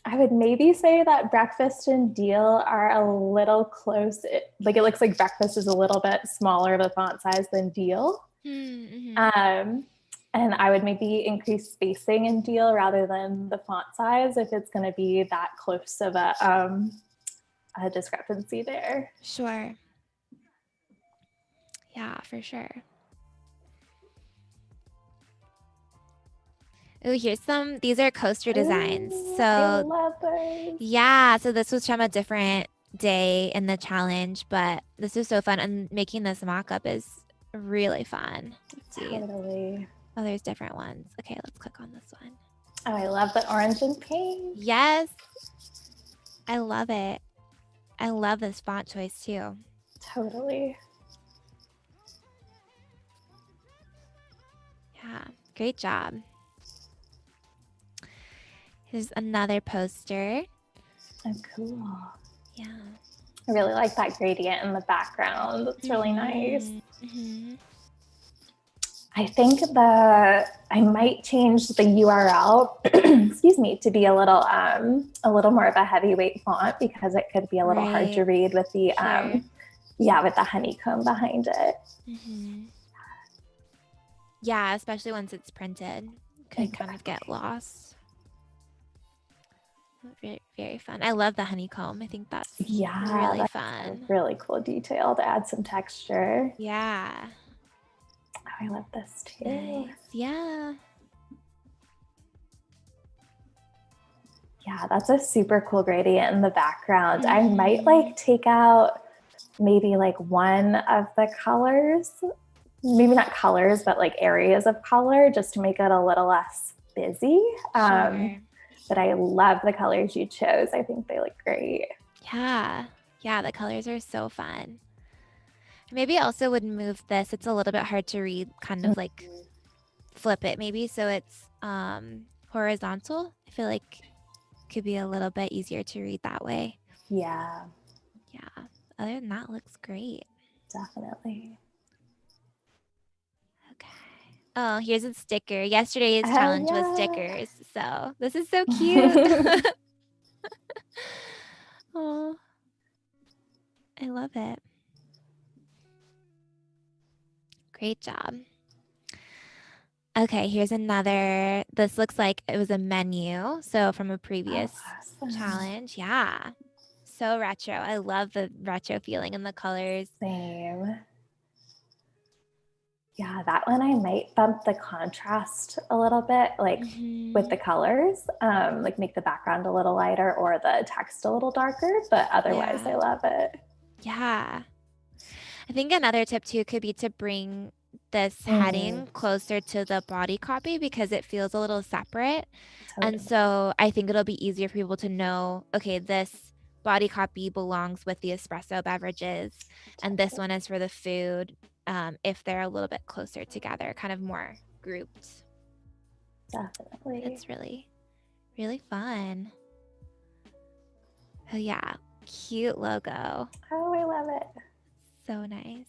I would maybe say that breakfast and deal are a little close. Like it looks like breakfast is a little bit smaller of a font size than deal. And I would maybe increase spacing in deal rather than the font size if it's going to be that close of a discrepancy there. Sure. Yeah, for sure. Oh, here's some, these are coaster designs. So I love those. Yeah, so this was from a different day in the challenge, but this is so fun. And making this mock-up is really fun. Let's see. Totally. Oh, there's different ones. Okay, let's click on this one. Oh, I love the orange and pink. Yes. I love it. I love this font choice too. Totally. Yeah, great job. Here's another poster. Oh, cool. Yeah. I really like that gradient in the background. It's really nice. I think I might change the URL, excuse me, to be a little more of a heavyweight font because it could be a little hard to read with the with the honeycomb behind it. Yeah, especially once it's printed, could kind of get lost. Very, very fun. I love the honeycomb. I think that's really fun. A really cool detail to add some texture. Yeah. Oh, I love this too. Nice. Yeah. Yeah, that's a super cool gradient in the background. I might like take out maybe like one of the colors, maybe not colors, but like areas of color just to make it a little less busy. But I love the colors you chose. I think they look great. Yeah. Yeah, the colors are so fun. Maybe I also would move this. It's a little bit hard to read, kind of like flip it maybe so it's horizontal. I feel like it could be a little bit easier to read that way. Yeah. Yeah. Other than that, looks great. Definitely. Okay. Oh, here's a sticker. Yesterday's challenge was stickers. So this is so cute. Oh, I love it. Great job. Okay, here's another. This looks like it was a menu. So from a previous challenge. Yeah. So retro. I love the retro feeling and the colors. Same. Yeah, that one I might bump the contrast a little bit, like with the colors, like make the background a little lighter or the text a little darker, but otherwise I love it. Yeah. I think another tip too could be to bring this heading closer to the body copy because it feels a little separate. And so I think it'll be easier for people to know, okay, this body copy belongs with the espresso beverages and this one is for the food. If they're a little bit closer together, kind of more grouped. Definitely. It's really, really fun. Oh yeah, cute logo. Oh, I love it. So nice.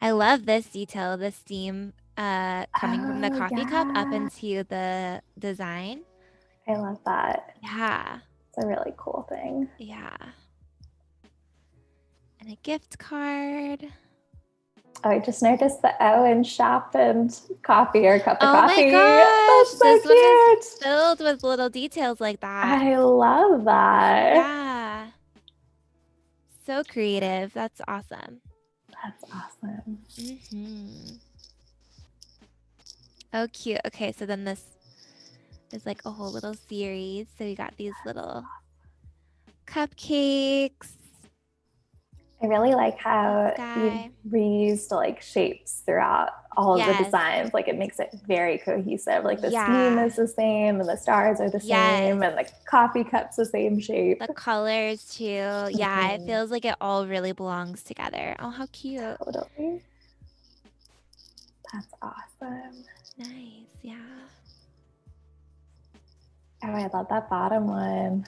I love this detail, the steam coming from the Oh, coffee cup up yeah. into the design. I love that. Yeah. It's a really cool thing. Yeah. And a gift card. Oh, I just noticed the O in shop and coffee or cup of Oh my coffee. gosh. That's so This one is cute. filled with little details like that. I love that. Yeah. So creative. That's awesome. That's awesome. Oh, cute. Okay, so then this is like a whole little series. So we got these little cupcakes. I really like how you've Sky. reused like shapes throughout all of the Yes. designs. Like it makes it very cohesive. Like the steam Yeah. is the same and the stars are the Yes. same and the coffee cup's the same shape. The colors too. Yeah, it feels like it all really belongs together. Oh, how cute. Totally. That's awesome. Nice. Yeah. Oh, I love that bottom one.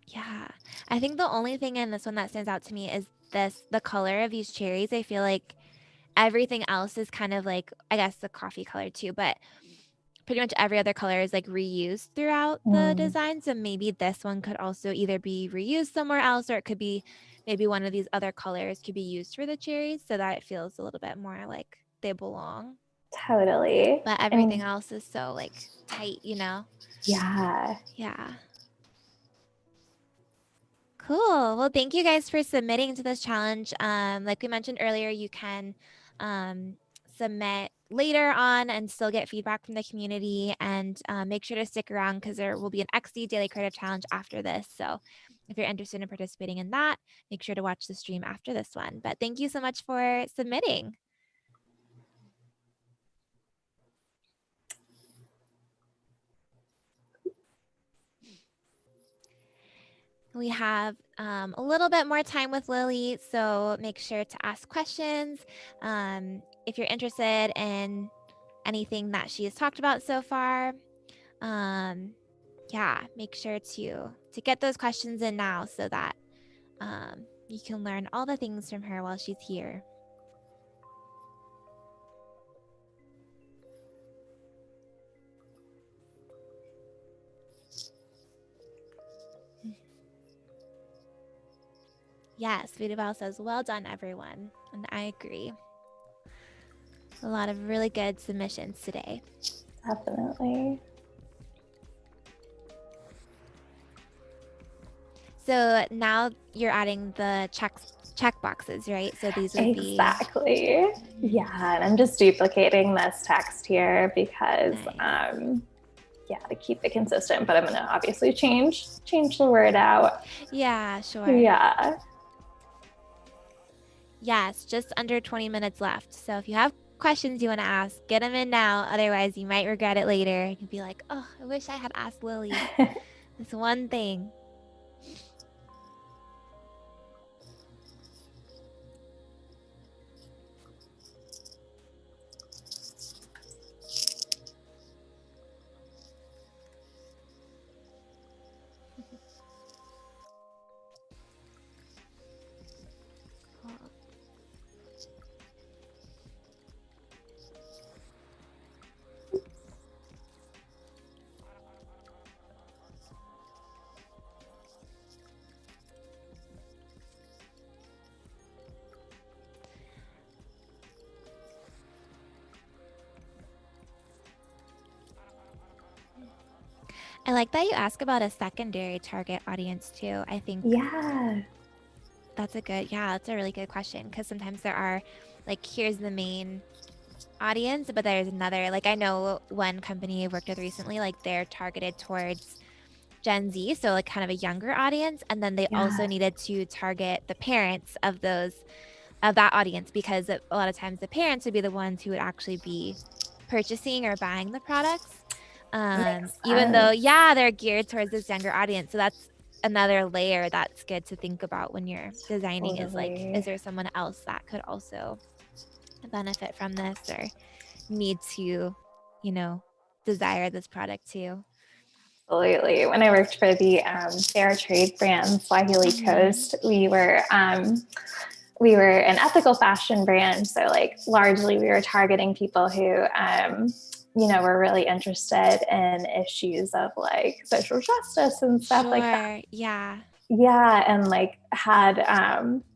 Yeah. I think the only thing in this one that stands out to me is the color of these cherries. I feel like everything else is kind of like, I guess the coffee color too, but pretty much every other color is like reused throughout the design. So maybe this one could also either be reused somewhere else, or it could be maybe one of these other colors could be used for the cherries so that it feels a little bit more like they belong. Totally. But everything else is so like tight, you know? Yeah. Yeah. Cool. Well, thank you guys for submitting to this challenge. Like we mentioned earlier, you can submit later on and still get feedback from the community, and make sure to stick around because there will be an XD Daily Creative Challenge after this. So if you're interested in participating in that, make sure to watch the stream after this one. But thank you so much for submitting. We have a little bit more time with Lily, so make sure to ask questions. If you're interested in anything that she has talked about so far, yeah, make sure to get those questions in now so that you can learn all the things from her while she's here. Yes, Vidabel says, well done, everyone. And I agree. A lot of really good submissions today. Definitely. So now you're adding the check boxes, right? So these would be... Exactly. Yeah, and I'm just duplicating this text here because, yeah, to keep it consistent, but I'm gonna obviously change the word out. Yeah, sure. Yeah. Yes, just under 20 minutes left. So if you have questions you want to ask, get them in now. Otherwise, you might regret it later. You can be like, oh, I wish I had asked Lily this one thing. I like that you ask about a secondary target audience too. I think that's a really good question, because sometimes there are like, here's the main audience, but there's another, like I know one company I worked with recently, like they're targeted towards Gen Z, so like kind of a younger audience, and then they also needed to target the parents of that audience, because a lot of times the parents would be the ones who would actually be purchasing or buying the products. Even though, they're geared towards this younger audience. So that's another layer that's good to think about when you're designing, is like, is there someone else that could also benefit from this or need to, desire this product too. Absolutely. When I worked for the fair trade brand Swahili Coast, we were an ethical fashion brand. So like largely we were targeting people who, were really interested in issues of like social justice and stuff like that. Yeah. Yeah. And like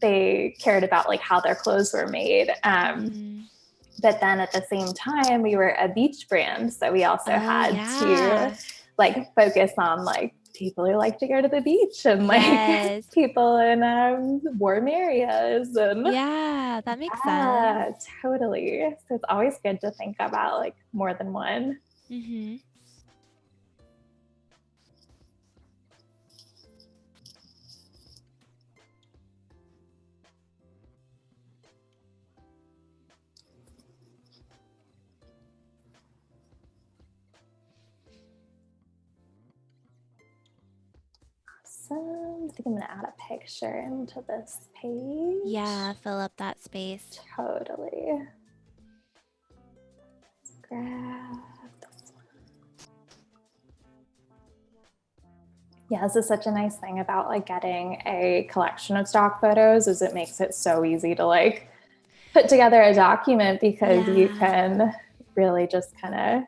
they cared about like how their clothes were made. But then at the same time, we were a beach brand. So we also had to like focus on like people who like to go to the beach and like people in warm areas. And yeah, that makes sense. Totally. So it's always good to think about like more than one. I think I'm going to add a picture into this page. Yeah, fill up that space. Totally. Let's grab this one. Yeah, this is such a nice thing about like getting a collection of stock photos is it makes it so easy to like put together a document because you can really just kind of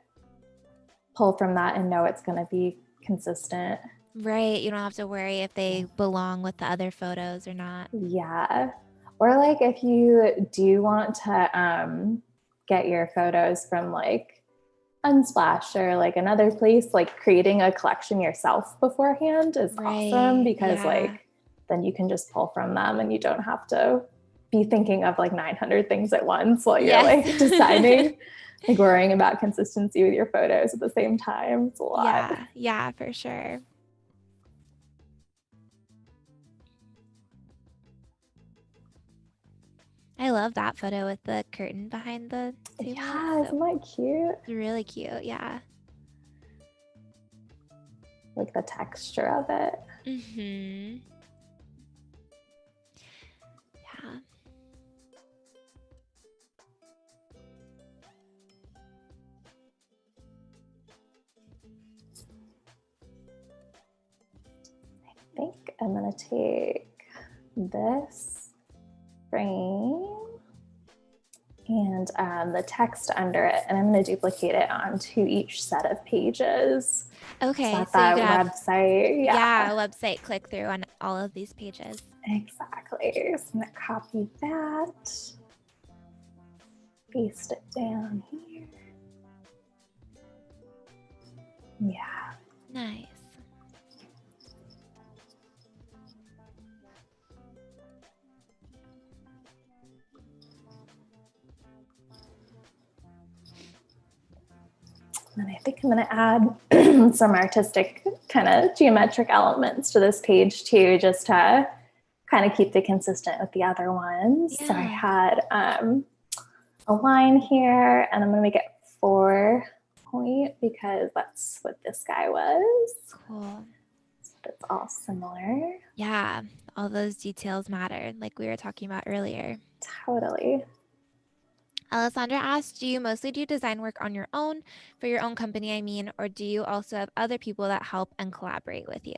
pull from that and know it's going to be consistent. Right. You don't have to worry if they belong with the other photos or not. Yeah. Or like if you do want to get your photos from like Unsplash or like another place, like creating a collection yourself beforehand is awesome because like then you can just pull from them and you don't have to be thinking of like 900 things at once while you're like deciding, like worrying about consistency with your photos at the same time. It's a lot. Yeah, for sure. I love that photo with the curtain behind the table. Yeah, isn't that cute? It's really cute, yeah. Like the texture of it. Yeah. I think I'm going to take this frame and the text under it, and I'm going to duplicate it onto each set of pages. Okay, so that website. Yeah, a website click through on all of these pages. Exactly. So I'm going to copy that, paste it down here. Yeah. Nice. And I think I'm going to add some artistic kind of geometric elements to this page too, just to kind of keep it consistent with the other ones. So I had a line here, and I'm going to make it 4 point because that's what this guy was. Cool. So it's all similar. Yeah, all those details matter, like we were talking about earlier. Totally. Alessandra asked, do you mostly do design work on your own, for your own company, I mean, or do you also have other people that help and collaborate with you?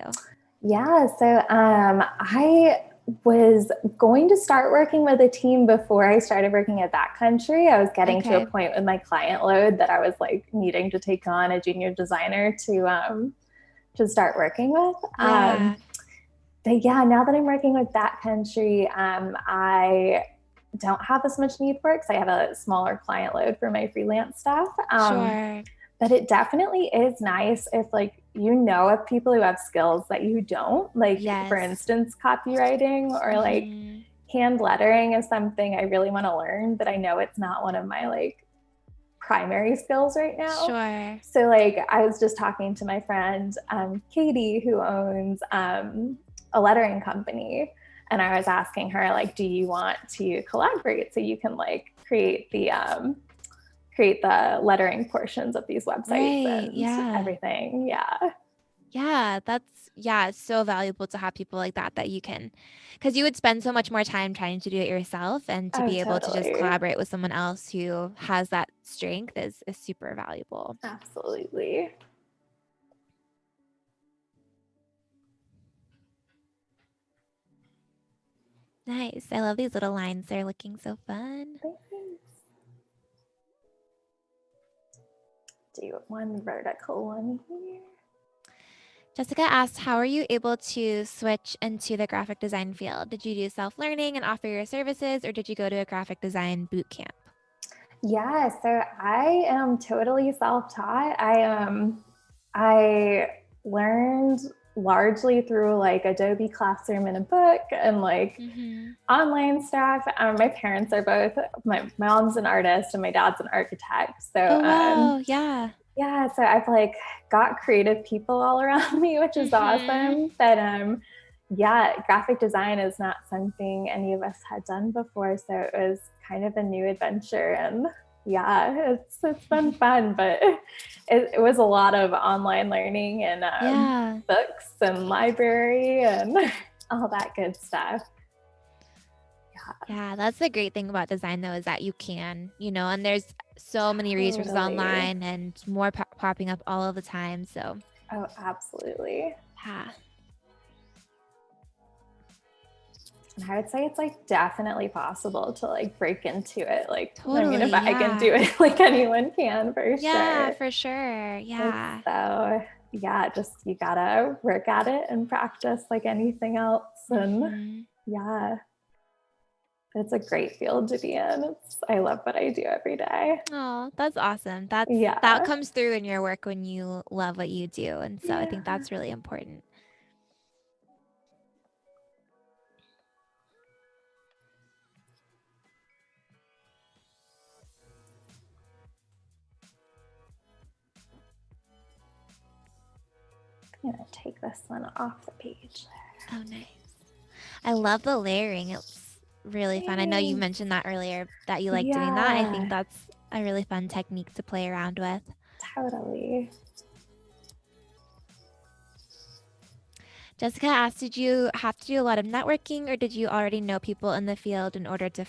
Yeah, so I was going to start working with a team before I started working at Backcountry. I was getting to a point with my client load that I was like needing to take on a junior designer to start working with. But yeah, now that I'm working with Backcountry, I don't have as much need for it because I have a smaller client load for my freelance stuff. But it definitely is nice if like of people who have skills that you don't, like for instance, copywriting or like hand lettering is something I really want to learn, but I know it's not one of my like primary skills right now. So like I was just talking to my friend Katie, who owns a lettering company, and I was asking her like, do you want to collaborate so you can like create the lettering portions of these websites and everything. Yeah, it's so valuable to have people like that you can, because you would spend so much more time trying to do it yourself, and to Oh, be able to just totally. collaborate with someone else who has that strength is super valuable. Absolutely. Nice. I love these little lines. They're looking so fun. Thanks. Do one vertical one here. Jessica asked, how are you able to switch into the graphic design field? Did you do self-learning and offer your services, or did you go to a graphic design boot camp? Yeah, so I am totally self-taught. I learned largely through like Adobe Classroom in a book and like online stuff. My parents are both, my mom's an artist and my dad's an architect. Oh, wow. Yeah. Yeah, so I've like got creative people all around me, which is awesome. But yeah, graphic design is not something any of us had done before, so it was kind of a new adventure. And yeah, it's been fun, but it was a lot of online learning and books and library and all that good stuff. Yeah, that's the great thing about design, though, is that you can, and there's so many resources online and more popping up all of the time. So, oh, absolutely. Yeah. And I would say it's like definitely possible to like break into it. Like, Totally, I mean, if I can do it, like anyone can for sure. Yeah, for sure. Yeah. So yeah, just you gotta work at it and practice like anything else. And yeah, it's a great field to be in. I love what I do every day. Oh, that's awesome. That comes through in your work when you love what you do. And so I think that's really important. I'm gonna take this one off the page. Oh, nice. I love the layering. It's really fun. I know you mentioned that earlier, that you like doing that. I think that's a really fun technique to play around with. Totally. Jessica asked, did you have to do a lot of networking, or did you already know people in the field in order to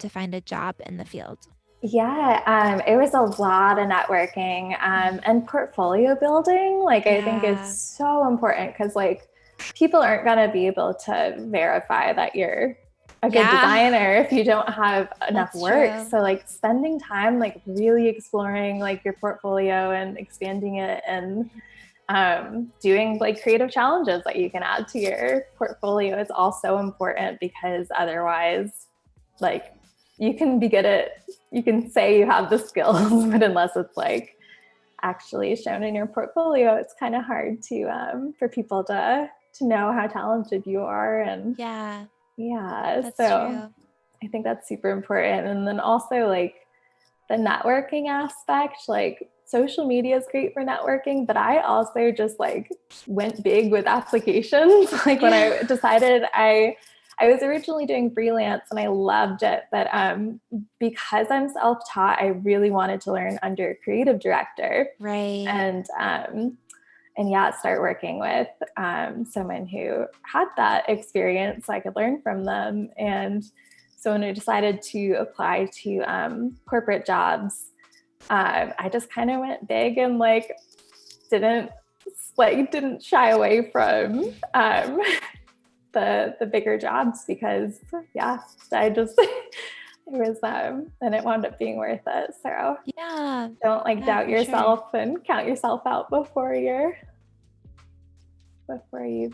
find a job in the field? Yeah, it was a lot of networking and portfolio building. Like, I think is so important because like people aren't going to be able to verify that you're a good designer if you don't have enough work. True. So like spending time like really exploring like your portfolio and expanding it and doing like creative challenges that you can add to your portfolio is also important, because otherwise like you can be good at, you can say you have the skills, but unless it's like actually shown in your portfolio, it's kind of hard to for people to know how talented you are. And that's so true. I think that's super important. And then also like the networking aspect, like social media is great for networking, but I also just like went big with applications. Like when I decided I was originally doing freelance and I loved it, but because I'm self-taught, I really wanted to learn under a creative director. Right. And yeah, start working with someone who had that experience so I could learn from them. And so when I decided to apply to corporate jobs, I just kind of went big and like didn't shy away from the bigger jobs, because I just it was and it wound up being worth it. So don't like doubt yourself and count yourself out before you've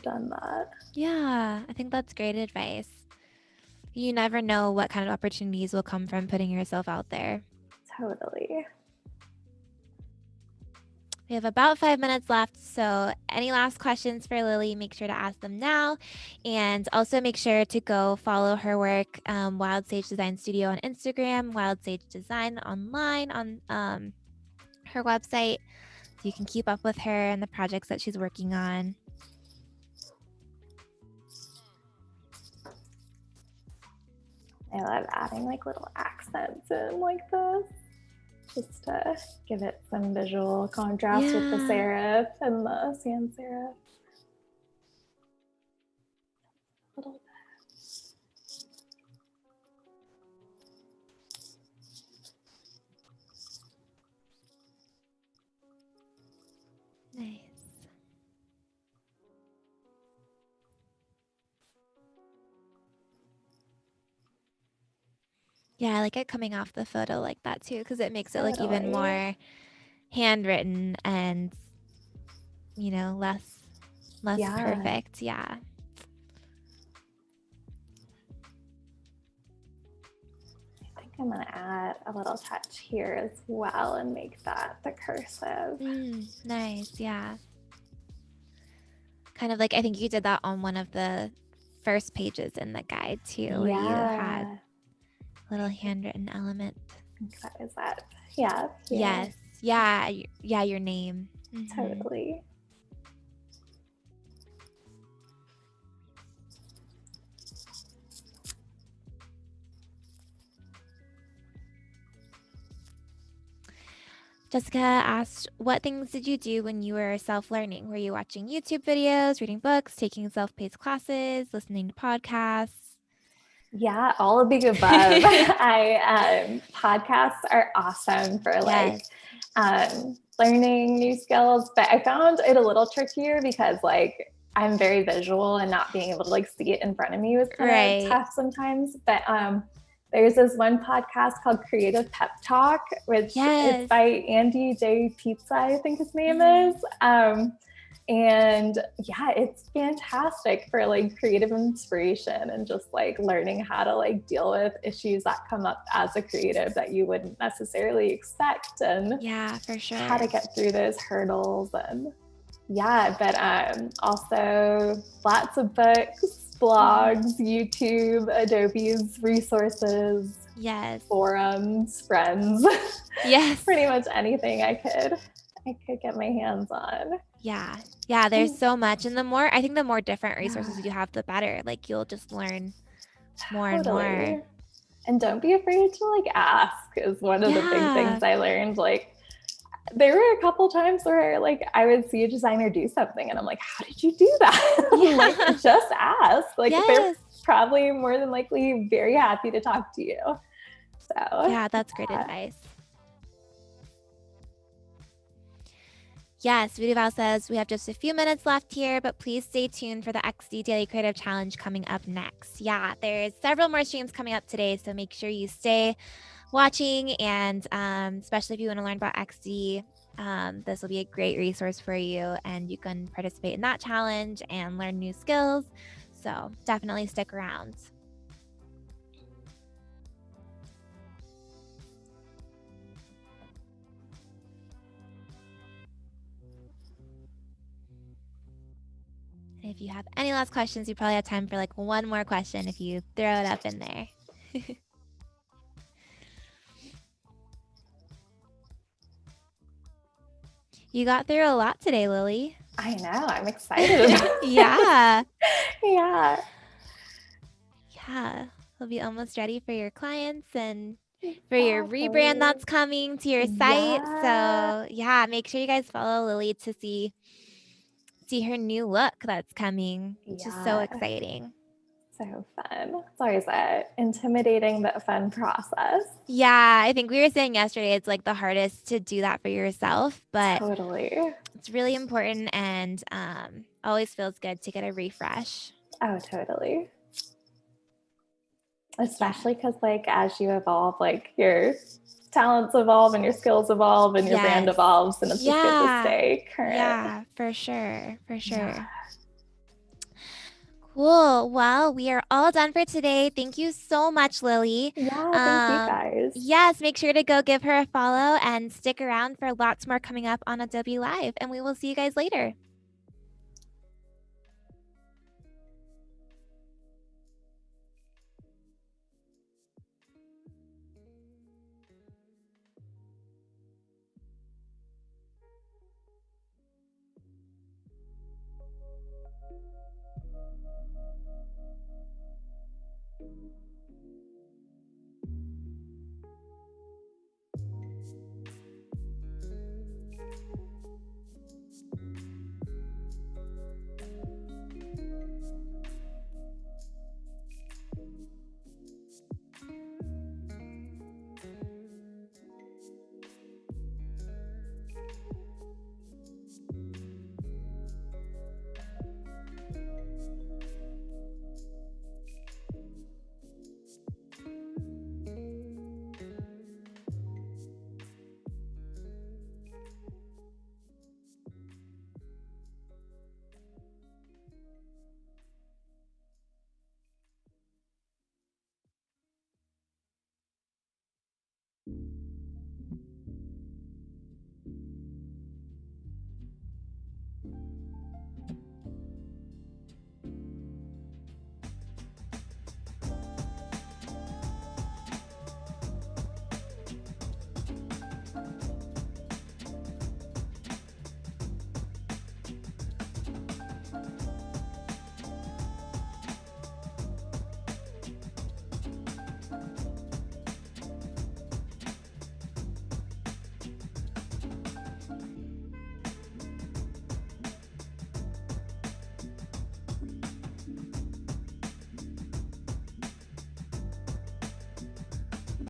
done that. Yeah, I think that's great advice. You never know what kind of opportunities will come from putting yourself out there. Totally. We have about 5 minutes left, so any last questions for Lily, make sure to ask them now. And also make sure to go follow her work, Wild Sage Design Studio on Instagram, Wild Sage Design online on her website, so you can keep up with her and the projects that she's working on. I love adding like little accents in like this. just to give it some visual contrast with the serif and the sans serif. A little bit. Nice. Yeah, I like it coming off the photo like that too, because it makes it look even more handwritten and, you know, less perfect. Yeah. I think I'm going to add a little touch here as well and make that the cursive. Nice. Yeah. Kind of like, I think you did that on one of the first pages in the guide too, where you had a little handwritten element. What is that? Yeah. Yes. Yeah. Yeah. Your name. Totally. Jessica asked, what things did you do when you were self-learning? Were you watching YouTube videos, reading books, taking self-paced classes, listening to podcasts? Yeah, all of the above. Podcasts are awesome for like learning new skills, but I found it a little trickier because like I'm very visual and not being able to like see it in front of me was kind of tough sometimes. But there's this one podcast called Creative Pep Talk, which is by Andy J. Pizza, I think his name is. And yeah, it's fantastic for like creative inspiration and just like learning how to like deal with issues that come up as a creative that you wouldn't necessarily expect, and for sure, how to get through those hurdles. And but also lots of books, blogs, YouTube, Adobe's resources, forums, friends, pretty much anything I could get my hands on. Yeah, there's so much. And I think the more different resources you have, the better. Like you'll just learn more and more. And don't be afraid to like ask is one of the big things I learned. Like there were a couple times where like I would see a designer do something and I'm like, how did you do that? Like just ask. Like they're probably more than likely very happy to talk to you. So yeah, that's great advice. Yes, Vuduval says we have just a few minutes left here, but please stay tuned for the XD Daily Creative Challenge coming up next. Yeah, there's several more streams coming up today, so make sure you stay watching, and especially if you want to learn about XD, this will be a great resource for you, and you can participate in that challenge and learn new skills. So definitely stick around. If you have any last questions, you probably have time for like one more question if you throw it up in there. You got through a lot today, Lily. I know. I'm excited about it. Yeah. We'll be almost ready for your clients and for your rebrand that's coming to your site. So yeah, make sure you guys follow Lily to see her new look that's coming, which is so exciting. So fun. It's always an intimidating but fun process. Yeah, I think we were saying yesterday it's like the hardest to do that for yourself, but totally, it's really important, and always feels good to get a refresh. Oh, totally. Especially because like as you evolve, like your talents evolve and your skills evolve and your brand evolves, and it's just good to stay current. Yeah, for sure. Cool. Well, we are all done for today. Thank you so much, Lily. Yeah, thank you guys. Yes, make sure to go give her a follow and stick around for lots more coming up on Adobe Live, and we will see you guys later.